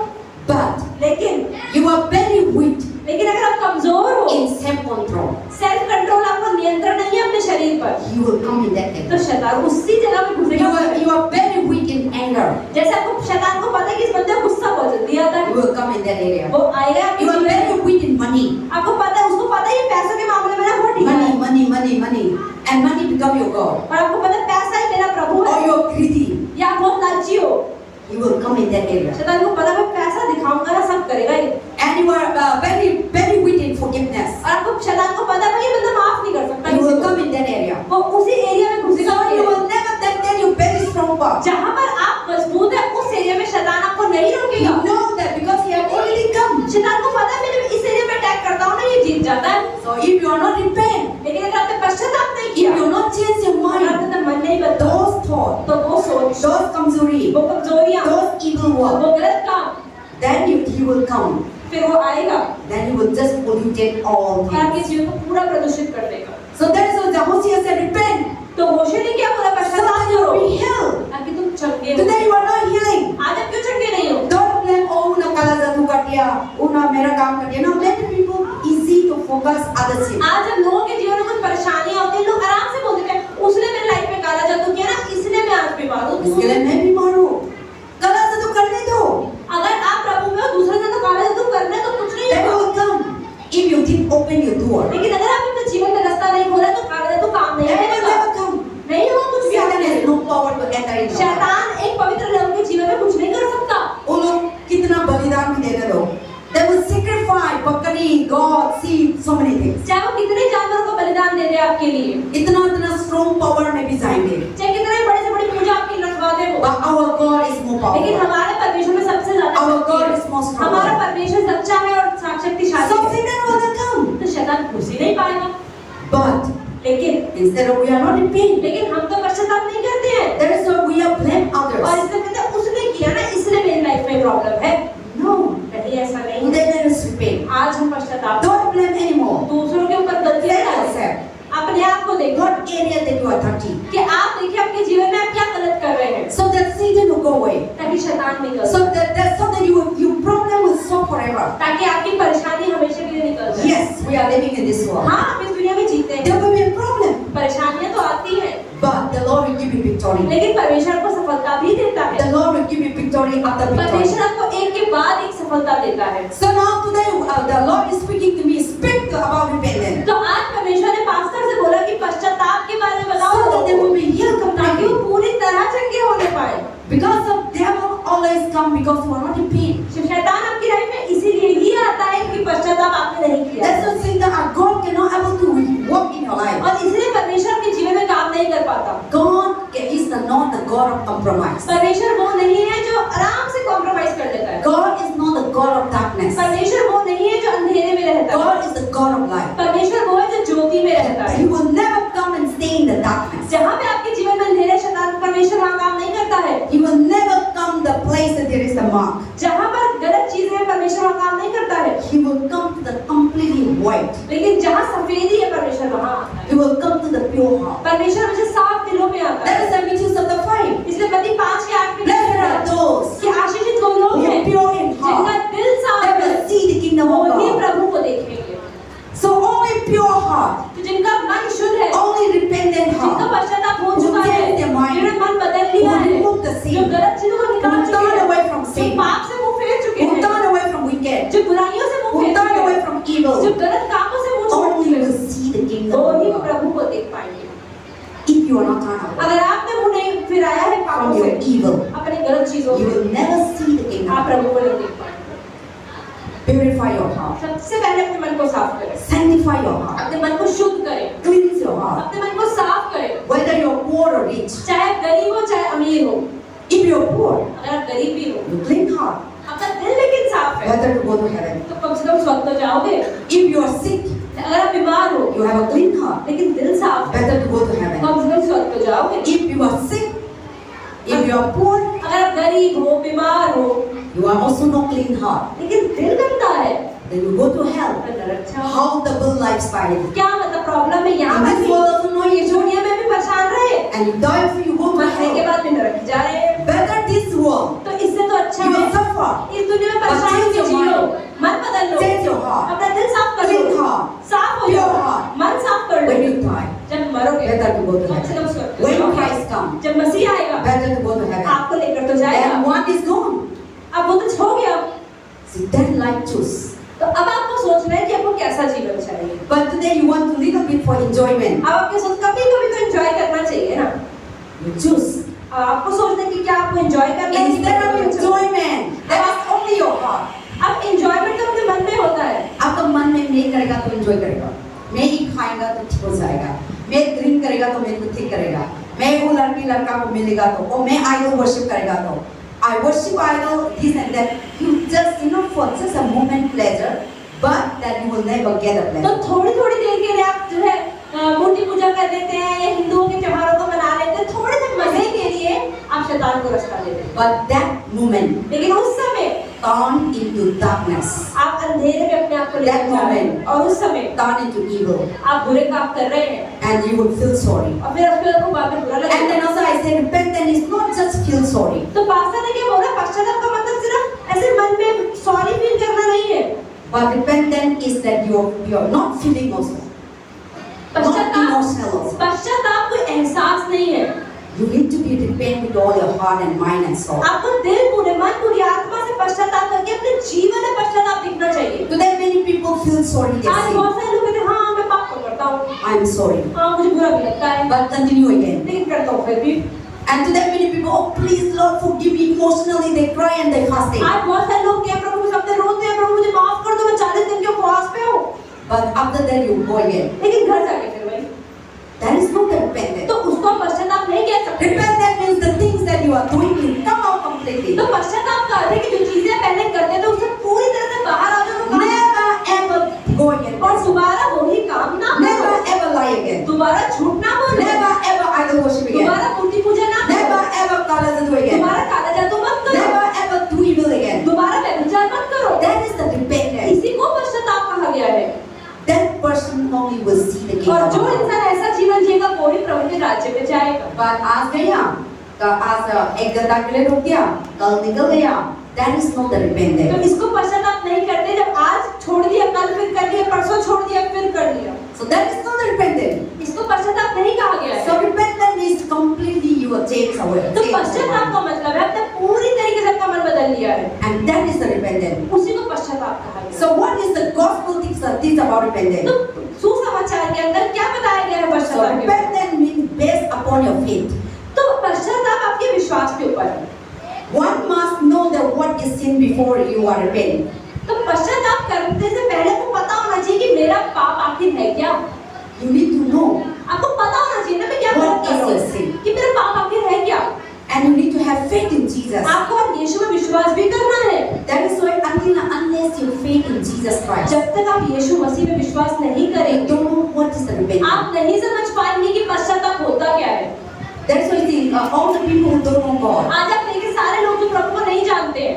But लेकिन you are very weak अगर आप कमजोर हो, in self-control. सेल्फ कंट्रोल, आपको नियंत्रण नहीं है अपने शरीर पर, He will come in that तो area. शैतान उसी जगह में घुसेगा। You are very weak in anger. जैसे आपको शैतान को पता है कि इस बंदे को गुस्सा बहुत जल्दी आता He है, will come in that area. वो आएगा आपके You are जीवन में। very weak in money. आपको पता है, उसको पता है ये पैसों के मामले में ना बहुत ढीला है, Money. And money become your God. और आपको पता है पैसा ही मेरा प्रभु Or है, you are greedy. या आप बहुत लालची हो। He will come in that area. शैतान को पता है मैं पैसा दिखाऊंगा ना सब करेगा ये, And you are very weak in forgiveness. और आपको शैतान को पता है भाई ये बंदा माफ नहीं कर सकता He किसी will को। come in that area. वो उसी एरिया में घुसेगा। So you will never tell you very strong part. जहाँ पर आप मजबूत है उस एरिया में शैतान आपको नहीं You रोकेगा। know that because he have already come. शैतान को पता है मैं जब इस एरिया में अटैक करता हूँ ना ये जीत जाता है, So if you are not repent, लेकिन अगर आपने पश्चाताप नहीं if किया, you not change your अगर mind, आपका मन नहीं बदला, those thoughts, तो वो सोच, those कमजोरी, वो कमजोरियां, those evil work, वो गलत काम, then he will come. फिर वो आएगा Then he will just polluted all और things. आपके जीवन को पूरा प्रदूषित कर देगा। So that is what Hosea said, repent. तो होशे ने क्या बोला? So पश्चाताप that you करो will be healed. ताकि तुम चंगे हो। Today you are not healing. आज आप क्यों चंगे नहीं हो? Don't blame, oh, una kala jadoo कर दिया, una मेरा काम कर दिया. Now let people easy to focus other things. आज जब लोगों के जीवन में कुछ परेशानियां होती हैं, लोग आराम से बोल देते हैं उसने मेरी लाइफ में काला जादू किया ना, इसलिए मैं आज बीमार हूँ। इसके लिए मैं बीमार हूँ. कला जादू करने दो. अगर आप प्रभु में हो, दूसरे ने तो काला जादू करना है तो कुछ नहीं That होगा। will come. If you didn't open your door, लेकिन अगर आप अपने जीवन का रास्ता नहीं खोला तो काला जादू काम नहीं that will करेगा। never come. नहीं होगा कुछ भी। Satan has no power to enter into. शैतान एक पवित्र लोगों के जीवन में कुछ नहीं कर सकता। वो लोग कितना बलिदान भी देते लोग. They will sacrifice बकरी, God, sheep, so many things. चाहे वो कितने जानवरों को बलिदान दे दे आपके लिए, इतना strong power में भी जाएंगे. चाहे कितने बड़े से बड़ी पूजा आपकी रखवा दे वो, But our God is more लेकिन powerful. हमारे परमेश्वर में सबसे ज्यादा Our शक्ति God है। is more stronger. हमारा परमेश्वर सच्चा है और शक्तिशाली So है। Satan will not come. तो शैतान घुस ही नहीं पाएगा। But लेकिन instead of we are not repent, लेकिन हम तो पश्चाताप नहीं करते हैं, that is why we are blame और others. इसलिए कहते हैं उसने किया ना इसलिए मेरी लाइफ में प्रॉब्लम है। No, area that you are dirty, कि आप देखिए अपने जीवन में आप क्या गलत कर रहे हैं, so that Satan will go away, ताकि शैतान निकल so that your problem will stop forever. ताकि आपकी परेशानी हमेशा के लिए निकल जाए। Yes, we are living in this world. हाँ, हम इस दुनिया में जीते हैं, There will be a problem, परेशानियां तो आती हैं, but the Lord will give you victory. लेकिन परमेश्वर को सफलता भी देता है। The Lord will give you victory after victory. परमेश्वर आपको एक के बाद एक सफलता देता है। So now today, the Lord is speaking to me. Speak about repentance, तो आज परमेश्वर ने पास्टर से बोला कि पश्चाताप के बारे में बताओ, so that they will be healed ताकि वो completely. पूरी तरह चंगे होने पाए। Because the devil always come because you are not in pain. शैतान आपकी लाइफ में इसीलिए ही आता है कि पश्चाताप आपने नहीं किया। That's the thing that our God cannot able to work in your life. और इसलिए परमेश्वर आपके जीवन में काम नहीं कर पाता। God is not the God of compromise. परमेश्वर वो नहीं है जो आराम से कॉम्प्रोमाइज कर लेता है। God is not the God of darkness. परमेश्वर वो नहीं है जो अंधेरे में रहता है। God is the God of light. परमेश्वर वो है जो ज्योति में रहता है। He will never come and stay in the darkness. जहाँ पे आपके जीवन में अंधेरे, शैतान परमेश्वर वहाँ काम नहीं करता है। He will never come the place that there is the mark. जहाँ पर गलत चीजें हैं परमेश्वर वहाँ काम नहीं करता है। He will come to the completely white. लेकिन जहाँ सफेदी है परमेश्वर वहाँ आता है। He will come to the pure heart. परमेश्वर मुझे साफ दिलों में आता That है। is Ephesians chapter 5. इसलिए मत्ती 5:8 में Blessed कहता are है those कि आशीषित वो लोग who हैं are pure in जिनका heart, दिल साफ that है, will see the kingdom of वही God. प्रभु को देखेंगे। So only pure heart, तो जिनका मन शुद्ध है, only repentant जिनका heart, पश्चाताप हो who चुका है, change their mind, जिन्होंने मन बदल who लिया है, remove the जो sin, गलत चीजों को निकाल who चुके turn हैं, away from जो sin, पाप से मुंह फेर चुके who हैं, turn away from wicked, जो बुराइयों से मुंह who फेर turn चुके away हैं, from जो evil, गलत कामों से मुंह छोड़ only चुके will हैं, see the kingdom वो of ही God. प्रभु को देख पाएंगे। If you are not turned away अगर आपने मुंह नहीं फिराया है पापों from से, your evil, अपने गलत चीजों you से, will never see the kingdom. आप प्रभु को नहीं देख पाएंगे। Purify your heart, सबसे पहले अपने मन को साफ करें, sanctify your heart, अपने मन को शुद्ध करें, cleanse your heart. अपने मन को साफ करें, Whether you are poor or rich, चाहे आप गरीब हो चाहे अमीर हो। if you are poor, अगर आप गरीब भी हो, you clean heart, आपका दिल लेकिन साफ है, better to go to heaven. तो कम से कम स्वर्ग तो जाओगे। If you are sick, अगर आप बीमार हो, you have a clean heart, लेकिन दिल साफ है, better to go to heaven. कम से कम स्वर्ग तो जाओगे। If you are sick, if you are poor, अगर आप गरीब हो, बीमार हो, you are also no clean heart, लेकिन दिल गंदा है, then you go to hell. तो नरक जाओ। How double lifestyle. क्या मतलब प्रॉब्लम है यहाँ In पर this भी? world also no ये issue. दुनिया में भी परेशान रहे, And you die if you go to मरने के hell. बाद भी नरक ही जा रहे हैं। Better this world. तो इससे तो अच्छा You है will suffer. इस दुनिया में But परेशानी change से your जी लो, mind. मन बदल लो, Change your heart. अपना दिल साफ कर Clean लो, heart. साफ हो Pure जाओ, heart. मन साफ कर लो। When you die, जब मरोगे better to go to कम से कम heaven. स्वर्ग तो When जाओगे। Christ comes, जब मसीह आएगा better to go to heaven. आपको लेकर तो जाएगा। And one is gone. अब वो तो हो गया, See, then life choose. तो अब आपको सोचना है कि आपको कैसा जीवन चाहिए। But today you want to little bit for enjoyment. अब आपके साथ कभी कभी तो एंजॉय करना चाहिए ना। You choose. अब आपको सोचना है कि क्या आपको एंजॉय करना है कि Instead of करना चाहिए। enjoyment, that is only your heart. अब एंजॉयमेंट तो अपने मन में होता है। आपका मन में नहीं करेगा तो एंजॉय करेगा, मैं ही खाएगा तो ठीक हो जाएगा, मैं ड्रिंक करेगा तो मेरे को ठीक करेगा, मैं वो लड़की लड़का को मिलेगा तो, और मैं आइडल वर्शिप करेगा तो, I worship idol this and that. You just for just a moment pleasure, but that you will never get a तो pleasure. थोड़ी थोड़ी देर के लिए आप जो है मूर्ति पूजा कर लेते हैं या हिंदुओं के त्योहारों को मना लेते हैं, थोड़े से मजे के लिए आप शैतान को रास्ता दे देते हैं। But that moment लेकिन उस समय turn into darkness, आप अंधेरे में अपने आप को ले That जा रहे हैं moment. और उस समय turn into evil, आप बुरे काम कर रहे हैं and you will feel sorry. और फिर आपको बाद में बुरा And then लगेगा। also I say repentance is not just feel sorry. तो पास्टर ने क्या बोला, पश्चाताप का मतलब सिर्फ ऐसे मन में सॉरी फील करना नहीं है। But repentance is that you're not feeling also, not emotional also. पश्चाताप कोई एहसास नहीं है। You need to be repent with all your heart and mind and soul. आपको दिल, पूरे मन, पूरी आत्मा से पश्चाताप करके अपने जीवन में पश्चाताप दिखना चाहिए। Today many people feel sorry they आज sin. बहुत सारे लोग कहते हैं हाँ मैं पाप तो करता हूँ, I'm sorry. हाँ मुझे बुरा भी लगता है, But continue again. लेकिन करता हूँ फिर भी। And today many people, oh please Lord forgive me, emotionally they cry and they fasting. आज बहुत सारे लोग क्या प्रभु मुझे अपने रोते हैं, प्रभु मुझे माफ कर दो, मैं 40 दिन के उपवास पे हूँ, But after that you go again. लेकिन घर जाके फिर वही। That is not the repentance. तो उसको आप पश्चाताप नहीं कह सकते। Repentance means the things that you are doing will come out completely. तो पश्चाताप का अर्थ है कि जो चीजें पहले करते थे उससे पूरी तरह से बाहर आ जाओ, Never ever go again. और दोबारा वही काम ना Never करो, ever lie again. दोबारा झूठ ना बोलो, Never ever idol worship again. दोबारा मूर्ति पूजा ना Never करो, ever color do again. दोबारा काला जादू मत करो, Never ever do evil again. दोबारा व्यभिचार मत करो। That is the repentance. इसी को पश्चाताप कहा गया है। That person only will see the और kingdom. जो इंसान ऐसा जीवन जिएगा वो ही प्रभु राज्य में जाएगा। But आज गया, आज एक घंटा के लिए रुक गया, कल निकल गया, that is not the तो repentance. इसको पश्चाताप नहीं करते जब आज छोड़ दिया, कल फिर कर लिया, परसों छोड़ दिया, फिर कर लिया। So that is not the repentance. इसको पश्चाताप नहीं कहा गया है। So repentance is completely you will change away. तो पश्चाताप का मतलब है आपने पूरी तरीके से अपना मन बदल लिया है, And that is the repentance. उसी को पश्चाताप कहा गया। So what is the gospel things about repentance? तो सुसमाचार के अंदर क्या बताया गया है So पश्चाताप के ऊपर? repentance means based upon your faith. तो पश्चाताप आपके विश्वास के ऊपर है। One must know that what is sin before you are repent. तो पश्चाताप करने से पहले को पता होना चाहिए कि मेरा पाप आखिर है क्या। You need to know, आपको पता होना चाहिए ना मैं क्या What कर रहा is your हूँ, sin? कि मेरा पाप आखिर है क्या। and you need to have faith in Jesus. आपको और यीशु में विश्वास भी करना है। That is why unless you faith in Jesus Christ, जब तक आप यीशु मसीह में विश्वास नहीं you करेंगे, don't know what is the repentance. आप नहीं समझ पाएंगे कि पश्चाताप होता क्या है। That's why see, all the people who don't know God, आज आप देखिए सारे लोग जो प्रभु को नहीं जानते हैं,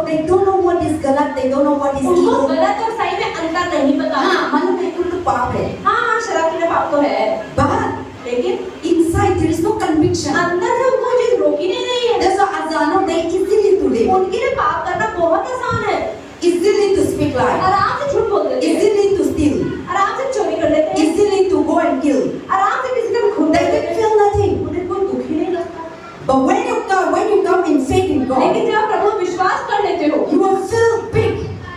they don't know what is galat, they don't know what is उनको evil. गलत और सही में अंतर नहीं पता। हाँ, मालूम है उनको पाप है, हाँ शराब पीना पाप तो है, but लेकिन inside there is no conviction. अंदर से उनको चीज रोकी नहीं रही है। That's why Azano they easily to live, उनके लिए पाप करना बहुत आसान है, easily to speak lie, आराम से झूठ बोल देते हैं, easily to steal, आराम से चोरी कर लेते हैं, easily to go and kill. आराम से किसी का खून They कर can देते हैं, feel nothing. उन्हें कोई दुख ही नहीं लगता। But when you come in faith in God, लेकिन जब आप प्रभु में विश्वास कर लेते हो, you will feel big,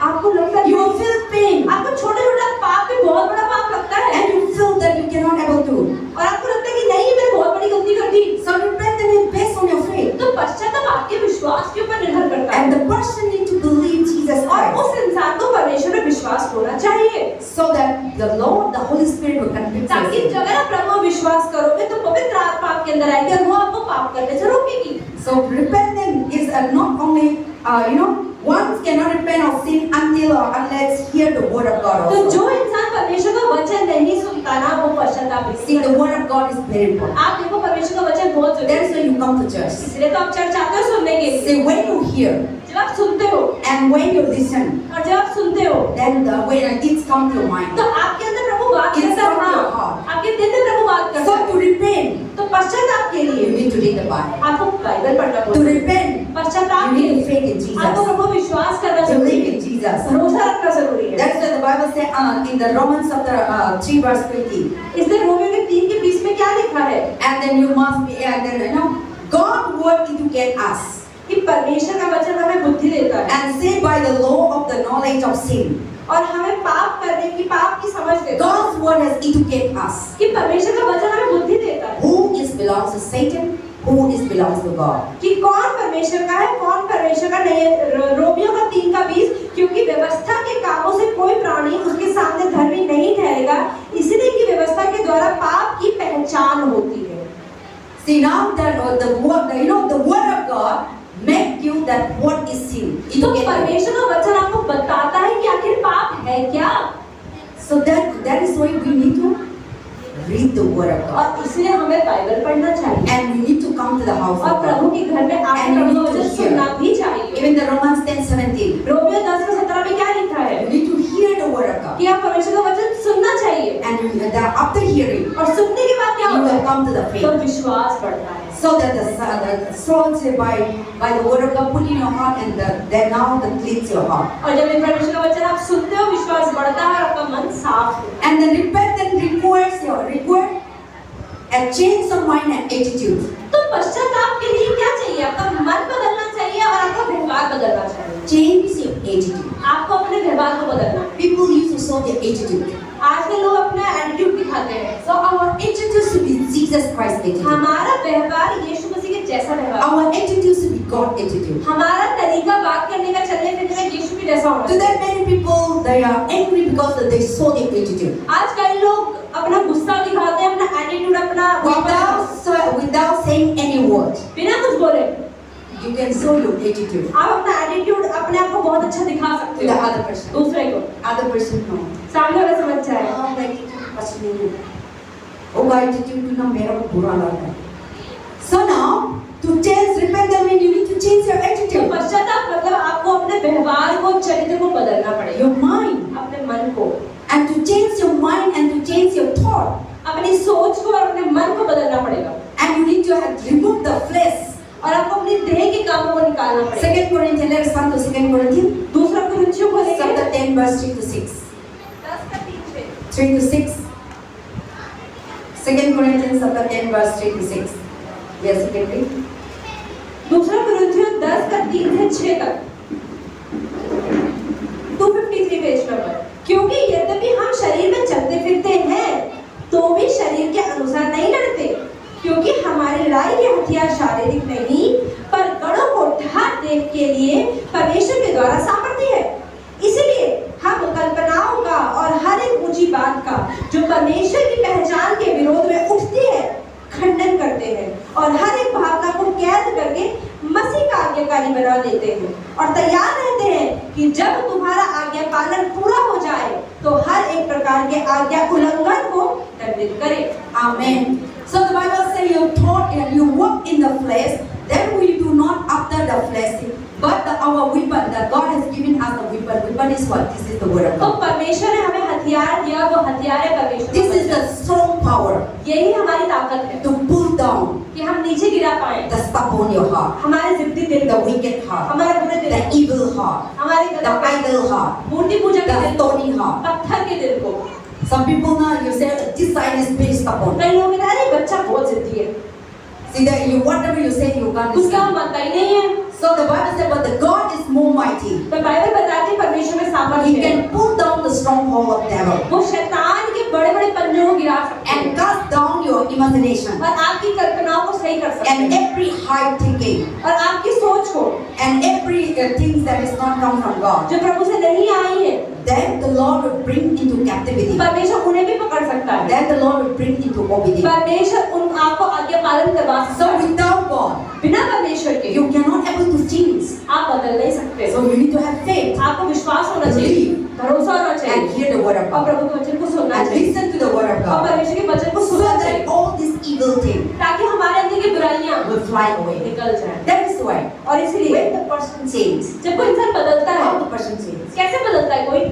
आपको लगता है you will feel pain, आपको छोटा-छोटा पाप भी बहुत बड़ा पाप लगता है, and you feel that you cannot able to. और आपको लगता है कि नहीं मैंने बहुत बड़ी गलती कर दी। So repentance is based on your faith, तो पश्चाताप आपके विश्वास के ऊपर निर्भर करता है, and the person need to believe Jesus और Christ, उस इंसान को परमेश्वर में विश्वास होना चाहिए, so that the Lord, the Holy Spirit will convict ताकि you. जब आप प्रभु में विश्वास करोगे तो पवित्र आत्मा आपके अंदर आएगी और वो आपको पाप करने से रोकेगी। So repentance is not only, one cannot repent of sin until or unless hear the word of God तो also. जो इंसान परमेश्वर का वचन नहीं सुनता ना वो पश्चाताप नहीं See, the करता। word of God is very important. आप देखो परमेश्वर का वचन बहुत जरूरी That's है, why you come to church. इसलिए तो आप चर्च आते हो सुनने के लिए। See, when you hear जब आप सुनते हो and when you listen, और जब आप सुनते हो then when it comes to your mind. तो आपके अंदर प्रभु बात It's करता from है, your heart. आपके दिल में प्रभु बात करता So है। to repent, तो पश्चाताप के you लिए need to read the Bible. आपको बाइबल पढ़ना To पड़ेगा। repent, पश्चाताप you के need to लिए faith in आपको Jesus. प्रभु विश्वास करना To जरूरी live है, in Jesus. भरोसा रखना जरूरी है। That's why the Bible says in the Romans chapter 3 verse 20. इसलिए रोमियो के 3 के 20 में क्या लिखा है And then you must be, and then God word educate us कि परमेश्वर का वचन हमें बुद्धि देता है and say by the law of the knowledge of sin. और हमें पाप करने की पाप की समझ देता है, God's word has educated us. कि परमेश्वर का वचन हमें बुद्धि देता है Who is belongs to Satan, who is belongs to God. कि कौन परमेश्वर का है कौन परमेश्वर का नहीं है। रोमियो का 3 का 20 क्योंकि व्यवस्था के कामों से कोई प्राणी उसके सामने धर्मी नहीं ठहरेगा, इसलिए कि व्यवस्था के द्वारा पाप की पहचान होती है। See now that the word of God make you that what is sin. तो परमेश्वर का वचन आपको बताता है कि आखिर पाप है क्या, So that is why we need to read the word of God. और इसलिए हमें बाइबल पढ़ना चाहिए And we need to come to the house और of God. प्रभु के घर में आकर And प्रभु we का need to वचन hear. सुनना भी चाहिए। Even the Romans 10:17. रोमियो 10:17 में क्या लिखा है You need to hear the word of God. कि आप परमेश्वर का वचन सुनना चाहिए And after hearing, और सुनने के बाद क्या you होता will है come to the तो faith. विश्वास बढ़ता है। So that the soul say by the word of God put in your heart and then now the cleanse your heart. और जब ये परमेश्वर का वचन आप सुनते हो विश्वास बढ़ता है और आपका मन साफ होता है। And the repentance requires a change of mind and attitude. तो पश्चाताप के लिए क्या चाहिए, आपका मन बदलना चाहिए और आपका व्यवहार बदलना चाहिए। Change your attitude. आपको अपने व्यवहार को बदलना है। People used to show their attitude. आज के लोग अपना एटीट्यूड दिखाते हैं। So our attitude should be Jesus Christ attitude. हमारा व्यवहार यीशु मसीह के जैसा व्यवहार, Our attitude should be God attitude. हमारा तरीका बात करने का चलने फिरने का यीशु के जैसा होना Today चाहिए। many people they are angry because they show their attitude. आज कई लोग अपना गुस्सा दिखाते हैं, अपना एटीट्यूड अपना Without saying any word, बिना कुछ बोले you can show your attitude आप अपना एटीट्यूड अपने आप को बहुत अच्छा दिखा to सकते the हो other person. दूसरे को, Other person no. सामने वाला समझ जाए। Oh, my attitude पसंद नहीं है. Oh, my attitude ना मेरा को बुरा लगता है. So now to change repentance means you need to change your तो attitude, पश्चाताप मतलब आपको अपने व्यवहार को चरित्र को बदलना पड़ेगा, your mind, अपने मन को, and to change your mind and to change your thought. अपनी सोच को और अपने मन को बदलना पड़ेगा And you need to have remove the flesh. और आपको अपनी देह के कामों को निकालना पड़ेगा। 2 Corinthians, let's turn to 2 Corinthians. दूसरा कुरिन्थियों को लेकर Chapter 10, verse 3 to 6. 3 to 6. 2 Corinthians chapter 10, verse 3 to 6. Yes, you can read. दूसरा कुरिन्थियों 10 का 3 से 6 तक 253 पेज नंबर। क्योंकि यद्यपि हम शरीर में चलते फिरते हैं तो भी शरीर के अनुसार नहीं लड़ते, क्योंकि हमारी लड़ाई के हथियार शारीरिक नहीं पर गढ़ों को ढा देने के लिए परमेश्वर के द्वारा सामर्थ्य है। इसलिए हम कल्पनाओं का और हर एक ऊंची बात का जो परमेश्वर की पहचान के विरोध में उठती है खंडन करते हैं और हर एक भावना को कैद करके मसीह का आज्ञाकारी बना लेते हैं और तैयार रहते हैं कि जब तुम्हारा आज्ञा पालन पूरा हो जाए तो हर एक प्रकार के आज्ञा उल्लंघन को दंडित करे। Amen. So the Bible says you thought and you walk in the flesh, then we do not after the flesh, but our weapon that God has given us the weapon. Weapon is what? This is the word of तो God. परमेश्वर ने हमें हथियार दिया, वो हथियार है परमेश्वर। This is the strong power यही हमारी ताकत है to pull down कि हम नीचे गिरा पाए the stubborn your heart, हमारे जिद्दी दिल the को, wicked heart, हमारे बुरे दिल the को, evil heart, हमारे the गलत idol heart, मूर्ति पूजा के the दिल को, stony heart. पत्थर के दिल को। Some people now you say this side is very stubborn. कई लोग कहते हैं अरे बच्चा बहुत जिद्दी है, See that you whatever you say you can't उसका listen. मानता ही नहीं है। So the Bible says, but the God is more mighty. तो बाइबल बताती है परमेश्वर में He सामर्थ्य है, can pull down the stronghold of devil वो शैतान के बड़े बड़े पंजों को गिरा सकते and हैं cast down your imagination और आपकी कल्पनाओं को सही कर सकते and हैं every high thinking और आपकी सोच को and every things that is not come from God. जो प्रभु से नहीं आई है, Then the Lord will bring into captivity. परमेश्वर उन्हें भी पकड़ सकता है। Then the Lord will bring into obedience. परमेश्वर उन आपको आज्ञा पालन करवा सकता So है। without God, बिना परमेश्वर के you cannot able to change. आप बदल नहीं सकते। So you need to have faith आपको विश्वास होना चाहिए, भरोसा होना and चाहिए hear the word of और God प्रभु के वचन को सुनना and चाहिए listen to the word of और God, परमेश्वर के वचन को so सुनना चाहिए that all these evil things ताकि हमारे अंदर की बुराइयां will fly away. निकल जाएं। That is why और इसलिए when the person changes, जब कोई इंसान बदलता है, how the person changes? कैसे बदलता है कोई?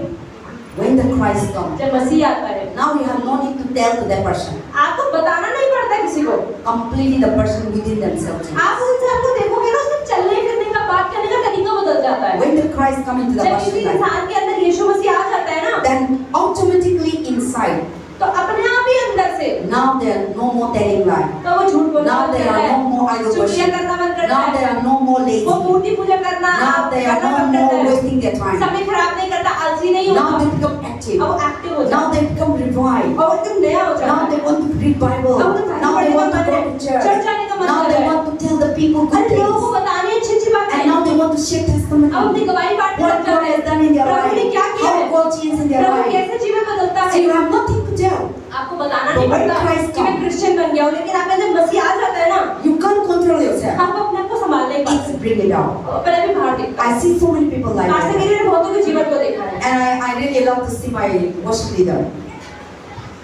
When the Christ comes, जब मसीह आता है, now you have no need to tell to that person. आपको बताना नहीं पड़ता किसी को। Completely the person within themselves. आप उस इंसान को देखोगे ना, उसके चलने फिरने का, बात करने का तरीका बदल जाता है। When the Christ come into the जब किसी person's life, इंसान के अंदर यीशु मसीह आ जाता है ना, then automatically inside, तो अपने आप ही अंदर से now there are no more telling lie. तो वो झूठ बोलना Now बंद there करता are है, no more idol चुगलियां worship. करना बंद करता Now है, there are no more वो lazy. मूर्ति पूजा करना Now they are करना no बंद more करता है, wasting their time. समय खराब नहीं करता, आलसी नहीं Now होता, they become active. अब वो एक्टिव हो जाता Now they become revived. है और एकदम नया हो जाता Now है। they want to read Bible. अब तो Now they want to go to church churच. जाने का मन Now कर they रहा है, want to tell the people good और लोगों को things. बतानी अच्छी बातें, And now they want to share testimony. अब अपनी गवाही बांटने What लग God जाते has हैं, done in their प्रभु ने life. क्या किया How है, God changed in their Prabhu life. कैसे जीवन बदलता So है। you have nothing to tell. आपको बताना But नहीं when पड़ता Christ कि मैं comes, क्रिश्चियन बन गया हूँ, लेकिन आपका जब मसीह आ जाता है ना, You can't control yourself. आप अपने आप को संभाल नहीं पाते, It's bring it out. पहले भी बाहर दिखता है। I see so many people like आज तक that. मैंने बहुतों के जीवन को देखा है And I really love to see my worship leader.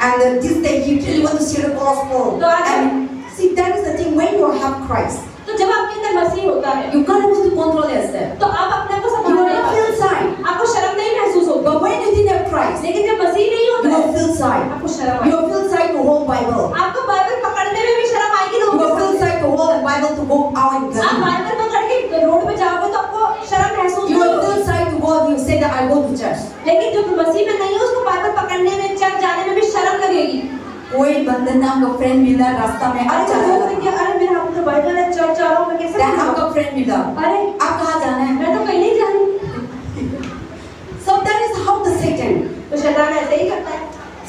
And this day he really want to share the gospel. So I- And see, that is the thing. When you have Christ, तो जब आपके अंदर मसीह होता है you can't able to control yourself. तो आप अपने आप को You संभाल will नहीं not पाते, feel shy. आपको शर्म नहीं महसूस होती, But when you didn't have Christ, लेकिन जब मसीह नहीं you होता है will feel shy. आपको शर्म You आएगी, will feel shy to hold Bible. आपको बाइबल पकड़ने में भी शर्म आएगी You लोगों will के feel सामने। shy to hold a Bible to go out and आप go. बाइबल पकड़ के रोड पे जाओगे तो आपको शर्म महसूस You नहीं will होगी, feel shy to go. You say that I go to church. लेकिन जो मसीह में नहीं है उसको बाइबल पकड़ने में, चर्च जाने में भी शर्म लगेगी। कोई बंदर नाम का फ्रेंड मिला रास्ता में अरे अच्छा जो लगा। कि अरे मेरा हाथ तो बाइबल है, चर्च जा रहा हूँ, मैं कैसे Then जाऊँ? आपका फ्रेंड मिला। अरे आप कहाँ जाना है? मैं तो कहीं नहीं जा रही। So that is how the Satan. तो शैतान ऐसे ही करता है।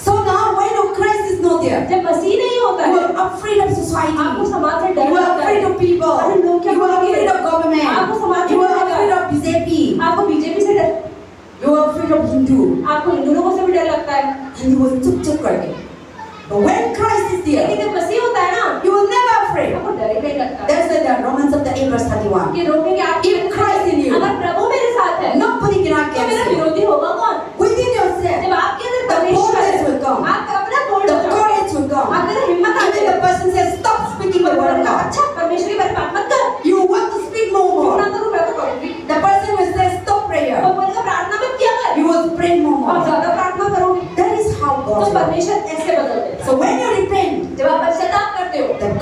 So now when your Christ is not there, जब मसीह नहीं होता you है, are afraid of society. आपको समाज से डर You are लगता है, afraid of people. अरे लोग क्या You are बोलेंगे? afraid of government. आपको समाज से You डर are लगता afraid है, of BJP. आपको बीजेपी से डर, You are afraid of Hindu. आपको हिंदू लोगों से भी डर लगता है। Hindu was चुप चुप करके. But when Christ is लेकिन there, जब मसीह होता है ना, you will never afraid. आपको डर ही नहीं लगता। That's the Romans chapter 8 verse 31. ये रोकेंगे आप, If Christ in you, अगर प्रभु मेरे साथ है, nobody can तो मेरा against you. विरोधी होगा कौन? Within yourself, जब आपके अंदर the परमेश्वर boldness है, will come. आप अपना बोल The जाओ, courage will come. आपके अंदर हिम्मत आ Even the person says, stop speaking the word of God. अच्छा परमेश्वर की बात मत कर, You want to speak no क्यों ना more. करूं, मैं तो करूंगी। The person will say, stop prayer. और बोलेगा प्रार्थना मत किया कर, You will pray no और more. ज्यादा प्रार्थना करोगे। That is how तो God works. परमेश्वर ऐसे बदल देता है। So when you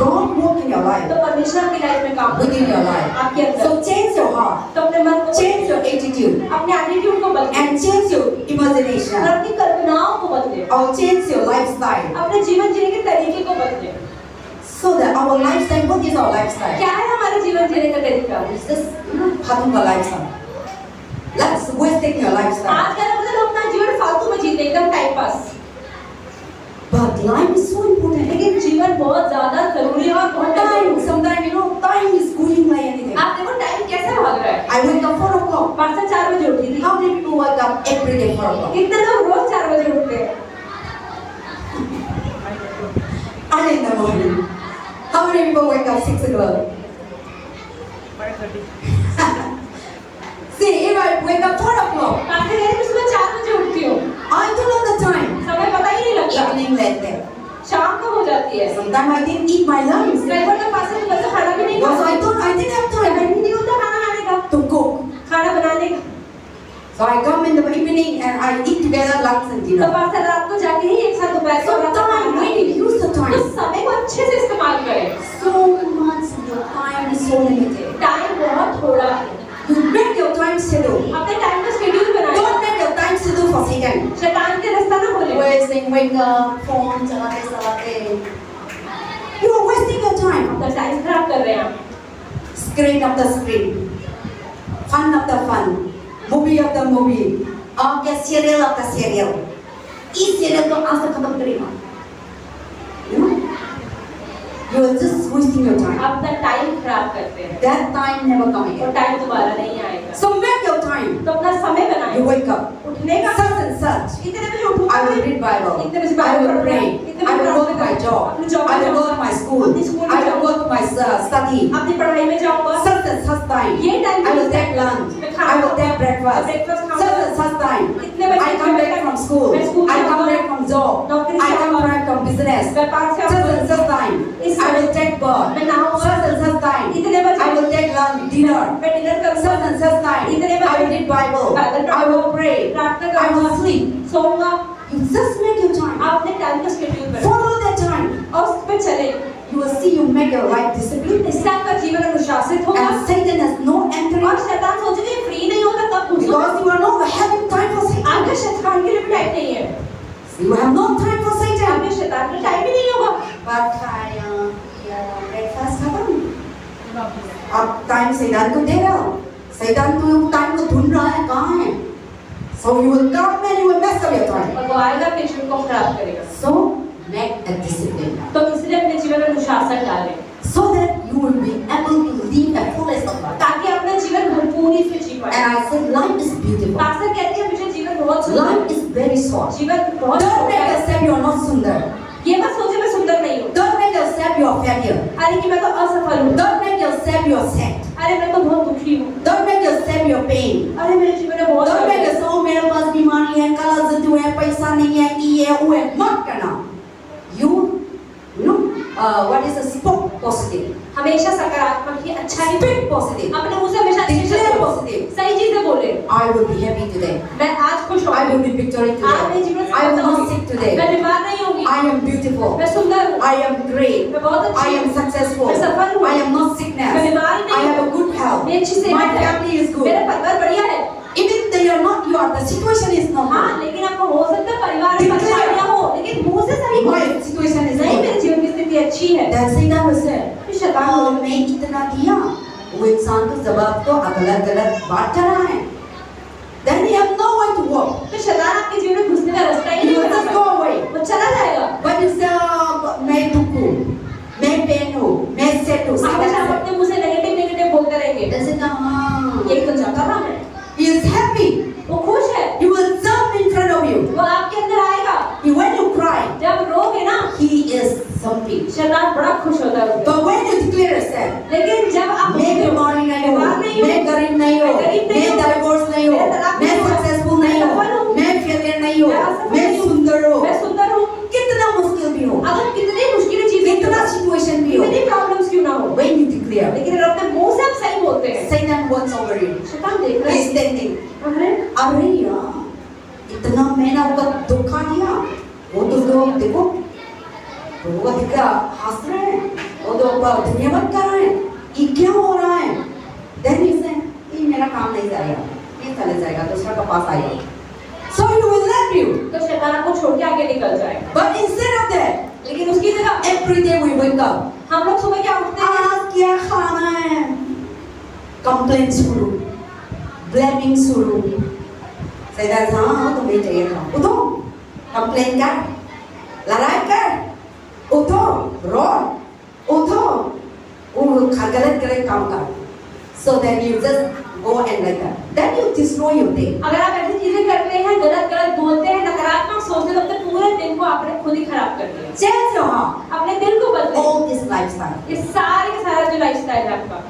God work in your life, तो परमेश्वर आपकी लाइफ में काम within your life. आपके अंदर So change your heart, तो अपने मन को change your attitude, अपने एटीट्यूड को बदले and change your और imagination, अपनी कल्पनाओं को बदले or change your lifestyle. अपने जीवन जीने के तरीके को बदले So that our lifestyle, what is our lifestyle? क्या है हमारे जीवन जीने का तरीका It's just Fatuma lifestyle. Let's wasting your lifestyle. आज कल मतलब लोग अपना जीवन फालतू में जीते एकदम time pass But life is so important. लेकिन जीवन बहुत ज्यादा जरूरी है और बहुत Time, sometimes you know, time is going like anything. आप देखो टाइम कैसे भाग रहा है I wake up 4 o'clock. 5 से 4 बजे उठी थी How many people wake up every day 4 o'clock? कितने लोग रोज 4 बजे उठते हैं Early in the morning. How many people wake up 6 o'clock? 5:30. See, if I wake up 4 o'clock, काफी देर में सुबह 4 बजे उठती हूँ I don't know the time. समय पता ही नहीं लगता Evening like that. शाम को हो जाती है Sometimes I didn't eat my lunch. कई बार तो 5 से बजे खाना भी नहीं Because खाता I didn't have समय time ही नहीं होता खाना खाने का to cook. खाना बनाने का So I come in the evening and I eat together lunch and तो dinner. 5 से रात को जाके ही एक साथ दोपहर को So रात को खाना time, खाएंगे really use the तो time. समय को अच्छे से इस्तेमाल करें So much your time is so limited. Time बहुत थोड़ा है You make your time schedule. अपने टाइम का शेड्यूल बनाएं Don't make your time schedule for Satan. शैतान के रास्ता ना खोलें Wasting, wake up, phone, चलाते. You are wasting your time. अपना टाइम खराब कर रहे हैं आप Screen after screen, fun after fun, movie after movie, और क्या serial after serial. इस serial को आज तक खत्म करेगा. You know? You are just wasting your time. आप अपना टाइम खराब करते हैं That time never come और again. टाइम दोबारा नहीं आएगा So make your time. तो अपना समय बनाएं You wake up, उठने का such and such. इतने बजे उठूंगा I will read Bible. इतने बजे I will पढ़ूंगा, pray. इतने I बजे will go to प्रार्थना my करूंगा, job. अपनी जॉब I में will go जाऊंगा, to my school. अपनी स्कूल में I will go जाऊंगा, to my study. अपनी पढ़ाई में जाऊंगा Such and such time. ये time I will take lunch. I will take breakfast. Breakfast खाऊंगा। Such and such time. इतने बजे I come back from school. मैं स्कूल I come जाऊंगा, back from job. नौकरी I से come आऊंगा, back from business. व्यापार से Such आऊंगा, and such time. इस I will take bath. मैं नहाऊंगा, Such and such time. इतने बजे I will take lunch, dinner. मैं डिनर करूंगा Such and such time. इतने बजे I will read Bible. Bible I will pray. प्रार्थना I will करूंगा sleep. सोऊंगा You just make your time. आप अपने टाइम का शेड्यूल बनाएं Follow that time. और उस पर चले You will see you make your life disciplined. इससे आपका जीवन अनुशासित होगा And Satan has no entry और शैतान सोचेगा ये फ्री नहीं होगा तब घुसो because you are not having time for Satan. आपका शैतान के लिए भी टाइम नहीं है You have no time for Satan. आपके शैतान का टाइम ही नहीं होगा But breakfast खत्म. अब टाइम सैतान को दे रहा हो. सैतान तो टाइम को ढूंढ रहा है कहाँ है. So you will come and you will mess up your time. और वो आएगा अपने जीवन को खराब करेगा So make a discipline तो इसलिए अपने जीवन में अनुशासन डालें so that you will be able to live the fullest of life. ताकि अपना जीवन भरपूरी से जी पाए And I said life is beautiful. Pastor कहते हैं मुझे जीवन बहुत सुंदर Life is very short. जीवन बहुत Don't छोटा make है yourself you are not sundar. ये मत सोचे मैं सुंदर नहीं हूँ Don't make yourself you are failure. अरे कि मैं तो असफल हूँ Don't make yourself you are sad. अरे मैं तो बहुत दुखी हूँ Don't make yourself your pain. अरे मेरे जीवन में बहुत Don't दर्द make है। yourself oh, मेरे पास बीमारी है, काला जादू है, पैसा नहीं है, ये है, वो है, मत करना. You know, what is a spoke positive. हमेशा सकारात्मक ही अच्छा ही Speak positive. अपने मुंह से हमेशा अच्छी Declare चीजें बोले। positive. सही चीजें बोले I will be happy today. मैं आज खुश I will हूँ be victory आज मेरे today. जीवन से I will खत्म not होगी। sick today. मैं बीमार नहीं होगी I am beautiful. मैं सुंदर हूँ I am great. मैं बहुत अच्छी I am हूँ successful. मैं सफल हूँ I am not मैं sickness. बीमार नहीं I have a हूँ good health. मेरी अच्छी My सेहत है family is good. मेरा परिवार बढ़िया है Even though you are not, you are the situation is not हाँ good. लेकिन आपको हो सकता है परिवार में Declare. परेशानियां हो लेकिन मुंह से सही बोले My situation is नहीं good. मेरे जीवन की स्थिति अच्छी है Then Satan will say, फिर शैतान बोले, मैं इतना दिया, वो इंसान तो जवाब तो गलत गलत बात कर रहा है. Then he have no way to walk. फिर शैतान आपके जीवन में घुसने का रास्ता ही He नहीं will बना just go पाएगा। away. वो चला जाएगा But you say, मैं दुख हूँ, मैं पेन हूँ, मैं सेट हूँ. हमेशा आप अपने मुंह से नेगेटिव बोलते रहेंगे Then Satan, हाँ, यही तो चाहता था मैं he is happy. वो खुश है He will jump in front of you. वो आपके अंदर आएगा When you cry, जब रोगे ना he is jumping. शैतान बड़ा खुश होता है But when you declare yourself, लेकिन जब आप मैं बीमारी नहीं हूँ, बीमार नहीं हूँ, मैं गरीब नहीं हूँ, मैं गरीब नहीं मैं हूँ, डाइवोर्स नहीं हूँ, मैं तलाक मैं नहीं हूँ, सक्सेसफुल नहीं मैं सफल हूँ, हूँ, मैं फेलियर नहीं हूँ, मैं असफल मैं नहीं हूँ, सुंदर हूँ. मैं सुंदर हूँ कितना मुश्किल भी हो, अगर कितनी मुश्किल चीजें कितना सिचुएशन भी हो, कितनी प्रॉब्लम्स क्यों ना हो when you declare, लेकिन अगर अपने मुंह से आप सही बोलते हैं Satan works over you. शैतान देख रहा He है is standing. अरे अरे यार, इतना मैंने उसका धोखा दिया, वो तो लोग देखो, लोग दिख रहा हंस रहे हैं, वो तो धन्यवाद कर रहे हैं, ये क्या हो रहा है? Then you say, ये मेरा काम नहीं जाएगा, ये चले जाएगा, दूसरा का पास आएगा. So you will let you. तो शैतान आपको छोड़ के आगे निकल जाएगा. But instead of that, लेकिन उसकी जगह every day we wake up. हम लोग सुबह क्या उठते हैं? आज क्या खाना है? Complaint शुरू, blaming शुरू. शैतान हाँ तो नहीं चाहिए था. उठो, complain कर, लड़ाई कर, उठो, रो, उठो, वो गलत काम कर. So then you just go and like that. Then you destroy your day. अगर आप ऐसी चीजें करते हैं, गलत बोलते हैं, नकारात्मक सोचते हैं, तो अपने पूरे दिन को आपने खुद ही खराब कर दिया. Change your heart. अपने दिल को बदलें. All this lifestyle. ये सारे का सारा जो लाइफस्टाइल है आपका,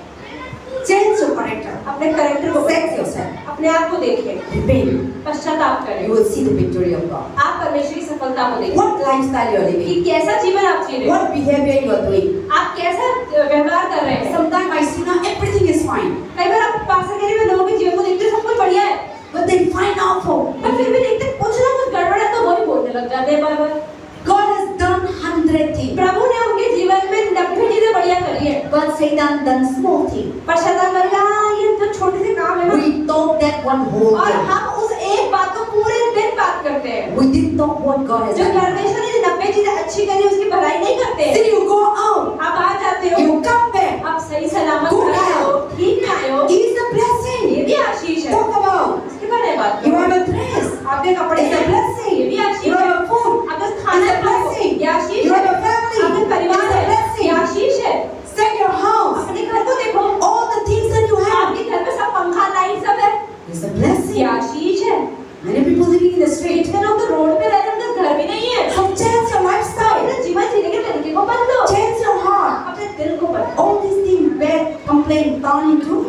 Change your character. अपने कैरेक्टर को Fix yourself. अपने आप को देखें, Repent. पश्चाताप करें. You will see the victory of God. आप परमेश्वर की सफलता को देखें. What lifestyle you are कि living? कैसा जीवन आप जी रहे हैं, What behavior you are doing? आप कैसा व्यवहार कर रहे हैं. Sometimes I see now everything is fine, कई बार आप पास के में लोगों के जीवन को देखते हैं, सब कुछ बढ़िया है, but they find out for पर फिर भी देखते हैं कुछ ना कुछ गड़बड़ है, तो वही बोलने लग जाते हैं बार-बार. God has done 100 things, प्रभु ने उनके जीवन में 90 चीजें बढ़िया करी है, but Satan done small things. पर शैतान बोल रहा है ये तो छोटे से काम है ना. We talk that one whole और day. हम उस एक बात को पूरे दिन बात करते हैं. We didn't talk what God has जो done. परमेश्वर ने 90 चीजें अच्छी करी उसकी भलाई नहीं करते हैं. Then you go out, आप आ जाते हो, you come back. आप सही सलामत Good आए हो, ठीक आए हो, It's a blessing. ये भी आशीष है. Talk about. इसके बारे में बात You करो. have a dress. आपके कपड़े It's a हैं, blessing. ये भी आशीष You है. have a food. आपका खाना It's a खाओ, blessing. ये आशीष You है. have a family. आपके परिवार It's a है, blessing. ये आशीष है. Set your house. अपने घर को देखो, All the things that you have. आपके घर में सब पंखा लाइट सब है, It's a blessing. ये आशीष है. Many people living in the street. इतने लोग तो रोड पे रह रहे हैं, उनका घर भी नहीं है. So change your lifestyle. अपने जीवन जीने के तरीके को बदलो, Change your heart. अपने दिल को बदलो. All these things, bad complaint, turn into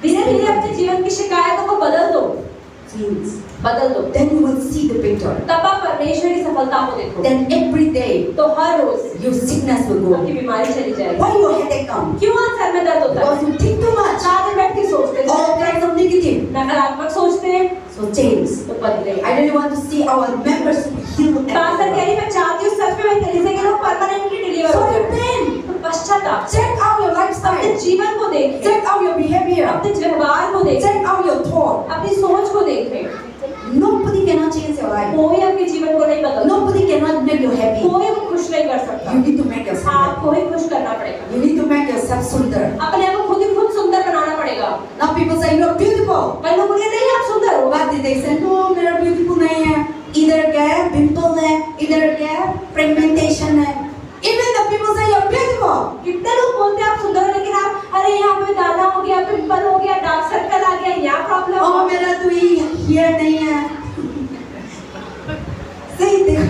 धीरे-धीरे अपने जीवन की शिकायतों को बदल दो, things. बदल दो. Then you will see the picture. तब आप परमेश्वर की सफलता को देखो. Then every day तो हर रोज your sickness will आपकी go. बीमारी चली जाएगी. Why your headache come? क्यों आज सर में दर्द होता है? Because you think too much. सारा दिन बैठ के सोचते All हैं, kinds of negative. नकारात्मक सोचते हैं, So change. तो बदले. I really want to see our members healed. Pastor कह रही मैं चाहती हूँ सच में मैं कलीसिया के लोग परमानेंटली डिलीवर So हो जाएं. repent. तो पश्चाताप, Check out your अपने lifestyle. जीवन को देखें, Check out your behavior. अपने व्यवहार को देखें, Check out your thought. अपनी सोच को देखें. Nobody cannot change your life. कोई आपके जीवन को नहीं बदल, Nobody cannot make you happy. कोई आपको खुश नहीं कर सकता. You need to make yourself happy. आपको ही खुश करना पड़ेगा. You need to make yourself sundar. अपने आप को खुद ही खुद सुंदर बनाना पड़ेगा. Now people say you are beautiful. कई लोग बोलेंगे नहीं आप सुंदर हो. But they say no, मेरा beautiful नहीं है. इधर क्या है? पिंपल है. इधर क्या है? Fragmentation है. Even the people say you are beautiful. कितने लोग बोलते हैं आप सुंदर हो, लेकिन आप अरे यहाँ पे दाना हो गया, पिंपल हो गया, डार्क सर्कल आ गया, यहाँ प्रॉब्लम. Oh मेरा तो ये hair नहीं है. Say this.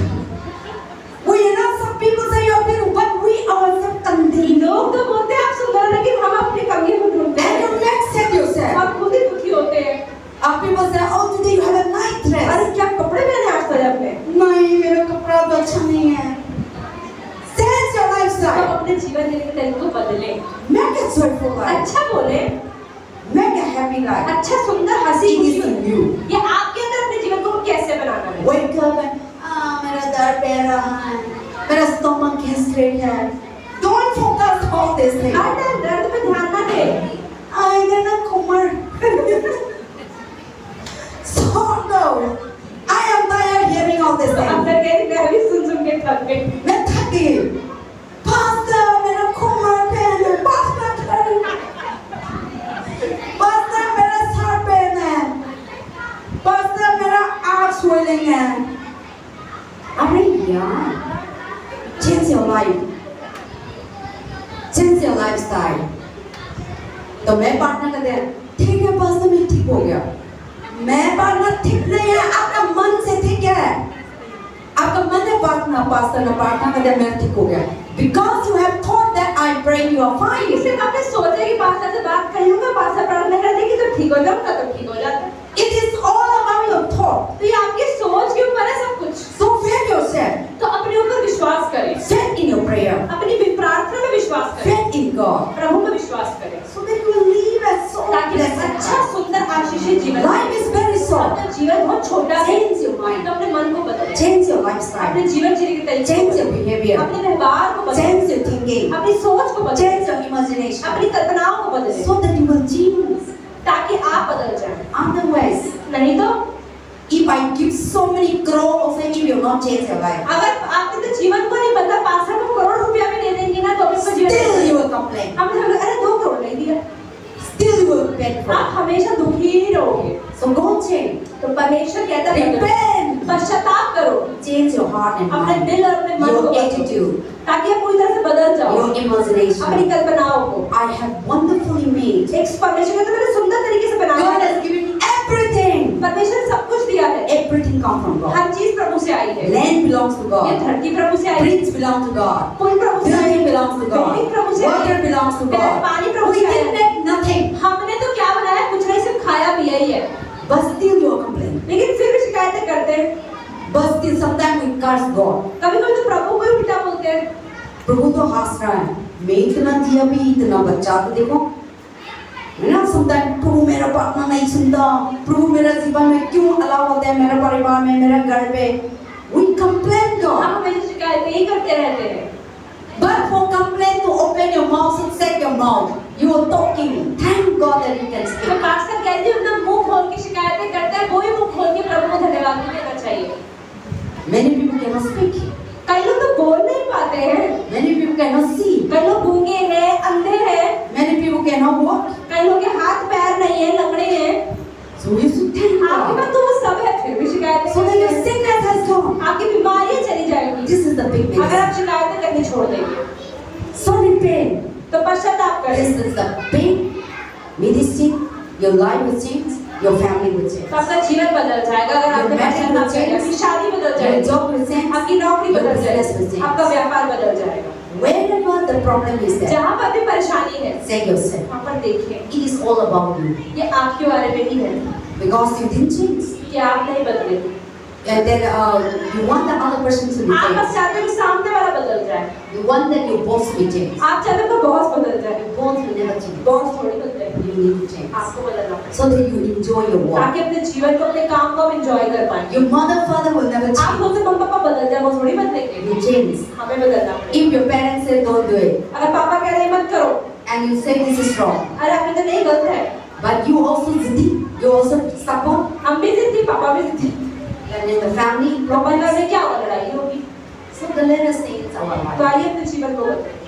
We are not, some people say you are beautiful, but we ourselves condemn. लोग तो बोलते हैं आप सुंदर हो, लेकिन हम अपनी कमियों को ढूंढते And हैं. you accept yourself. आप खुद ही दुखी होते हैं. People say, oh today you have a nice dress. अरे क्या कपड़े पहने आज तक आपने? नहीं मेरा कपड़ा तो अच्छा नहीं है. Change your तो lifestyle. अपने जीवन जीने के तरीके को बदलें. Make a joyful life. अच्छा बोले, Make a happy life. अच्छा सुंदर हंसी It खुशी is in हो. you. ये आपके अंदर अपने जीवन को कैसे बनाना है? Wake up and मेरा दर्द बढ़ रहा है. मेरा stomach gastric है. Don't focus on this thing. हर दर्द पे ध्यान ना दे. I cannot comer. So no. I am tired hearing all this तो thing. अंदर कह रही मैं अभी सुन के थक गई. मैं थक गई. Pastor मेरा comer pain है. Pastor मेरा सर पेन है. Pastor मेरा आँख swelling है. अरे यार, change your life, change your lifestyle. तो मैं प्रार्थना करते हैं, ठीक है पास्टर मैं ठीक हो गया. मैं प्रार्थना ठीक नहीं है, आपका मन से ठीक है. आपका मन है प्रार्थना पास्टर ना प्रार्थना करते हैं मैं ठीक हो गया. Because you have thought that I pray you are fine. इसलिए आपने सोचा कि पास्टर से बात कर लूंगा, पास्टर प्रार्थना कर देगी तो ठीक हो जाऊंगा, तो ठीक हो जाता. It is all about your thought. तो ये आपकी सोच के ऊपर है सब कुछ. So faith yourself, तो अपने ऊपर विश्वास करें, faith in your prayer, अपनी प्रार्थना में विश्वास करें, faith in God. प्रभु में विश्वास करें, So that you will live a so ताकि blessed अच्छा life. सुंदर आशीषित जीवन. Life is very short. अपना जीवन बहुत छोटा है. Change your mind. तो अपने मन को बदलें, Change your your lifestyle. अपने जीवन जीने के तरीके Change को your बदलें। behavior. अपने व्यवहार को बदलें, Change your thinking. अपनी सोच को बदलें, Change your imagination. अपनी कल्पनाओं को बदलें, So that you will change. ताकि आप बदल जाएं। Otherwise, नहीं तो if I give so many crore also, if you will not change your life, अगर आपने तो जीवन को नहीं बदला, 65 करोड़ रुपया भी दे देंगे ना तो भी आपका जीवन still you will complain. हमने हम अरे 2 करोड़ नहीं दिया, Still you will repent. आप हमेशा दुखी ही रहोगे। So go change. तो परमेश्वर कहता है Repent. पश्चाताप करो, Change your heart and अपने mind. दिल और अपने मन को Your बदलो, attitude. ताकि आप पूरी तरह से बदल जाओ Your अपनी imagination. कल्पनाओं को। I have wonderfully made. एक परमेश्वर कहता है मैंने सुंदर तरीके से बनाया God है, has given me everything. परमेश्वर ने सब कुछ दिया है, Everything comes from God. हर चीज प्रभु से आई है, Land belongs to ये God. धरती प्रभु से आई है, Trees belong to God. फूल प्रभु से आई Building है, belongs to God. बिल्डिंग प्रभु से आई Water है, belongs to God. पानी प्रभु We से आया didn't है। make nothing. हमने तो क्या बनाया, कुछ नहीं, सिर्फ खाया पिया ही है, But still you are complaining. लेकिन फिर भी शिकायतें करते हैं। But still sometimes we curse God. कभी कभी तो प्रभु को ही उल्टा बोलते हैं, प्रभु तो हंस रहा है, मैं इतना दिया भी इतना बच्चा तो देखो है ना। समटाइम प्रभु मेरा प्रार्थना नहीं सुनता, प्रभु मेरा जीवन में क्यों अलाउ होता है, मेरे परिवार में, मेरे घर पे। We complain God. हम हमेशा शिकायतें ही करते रहते हैं। But for complaint to open your mouth and set your mouth, you are talking. Thank God that you can तो speak. पास्टर कहते हैं अपना मुंह खोल के शिकायतें करते हैं, वही मुंह खोल के प्रभु को धन्यवाद भी देना चाहिए। Many people cannot speak. कई लोग तो बोल नहीं पाते हैं, Many people cannot see. कई लोग गूंगे हैं, अंधे हैं, Many people cannot walk. कई लोग के हाथ पैर नहीं है, लंगड़े हैं। So you should thank आपके God. पास तो वो सब है, फिर भी शिकायतें So that करते your हैं। sickness has gone. आपकी बीमारियां चली जाएंगी This is the big अगर message. आप शिकायतें करनी छोड़ देंगे। So repent. तो पश्चाताप करें, This is the big medicine. Your life will change. Your family will change. तो आपका जीवन बदल जाएगा अगर आपने पश्चाताप किया, आपकी शादी बदल Your जाएगी, job will change. आपकी नौकरी Your बदल business will जाएगी, change. आपका व्यापार बदल जाएगा। Wherever the problem is there, जहाँ पर भी परेशानी है, say yourself. वहाँ पर देखिए, It is all about you. ये आपके बारे में ही है Because you didn't change. कि आप नहीं बदले। And then you want the other person to be आप बस changed. चाहते हो कि सामने वाला बदल जाए, You want that your boss be changed. आप चाहते हो कि बॉस बदल जाए, Your boss will never change. Boss थोड़ी बदलेगा, You need to change. आपको बदलना पड़ेगा So that you enjoy your work. ताकि अपने जीवन को, अपने काम को एंजॉय कर पाए। Your mother, father will never आप change. बोलते मम्मी पापा बदल जाए, वो थोड़ी बदलेंगे, You change. हमें बदलना पड़ेगा। If your parents say don't do it, अगर पापा कह रहे हैं मत करो, and you say this is wrong, अरे आपने तो नहीं, गलत है, but you also ziddy, you also stubborn, हम भी जिद्दी, पापा भी जिद्दी, and in the family पापा problems, में क्या होगा, लड़ाई होगी। so the let us change our तो life, आइए अपने जीवन को बदलें,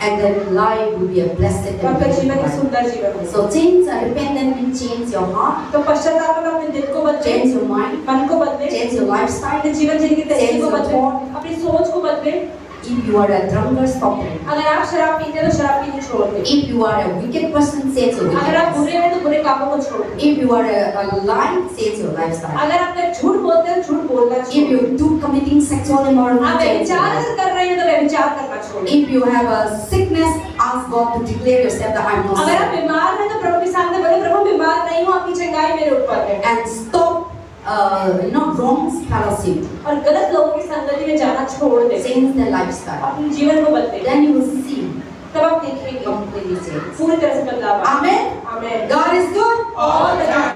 and then life will be a blessed तो आपका and जीवन एक beautiful life. सुंदर जीवन हो। So change, repent and change your heart, तो पश्चाताप में अपने दिल को बदलें, change your mind, मन को बदलें, change your lifestyle. अपने जीवन जीने के तरीके Change को your बदलें, thought. अपनी सोच को बदलें। If you are a drunkard, stop it. अगर आप शराब पीते हैं तो शराब पीनी छोड़ दें, If you are a wicked person, change your अगर आप wickedness. बुरे हैं तो बुरे कामों को छोड़ दें, If you are a lie, change your lifestyle. अगर आप झूठ बोलते हैं झूठ बोलना If छोड़ you दें, do committing sexual immorality, आप change your व्यभिचार life. अगर कर रहे हैं तो व्यभिचार करना छोड़ दें। If you have a sickness, ask God to declare yourself that I'm not अगर आप sick. बीमार हैं तो प्रभु के सामने बोले प्रभु बीमार नहीं हूँ, आपकी चंगाई मेरे ऊपर है। And stop, wrong fellowship. और गलत लोगों की संगति में जाना छोड़ दें, Change the lifestyle. अपने जीवन को बदलें, Then you will see तब आप देखेंगे completely change. पूरी तरह से बदलाव आएगा। Amen. आमीन। God is good. All the time.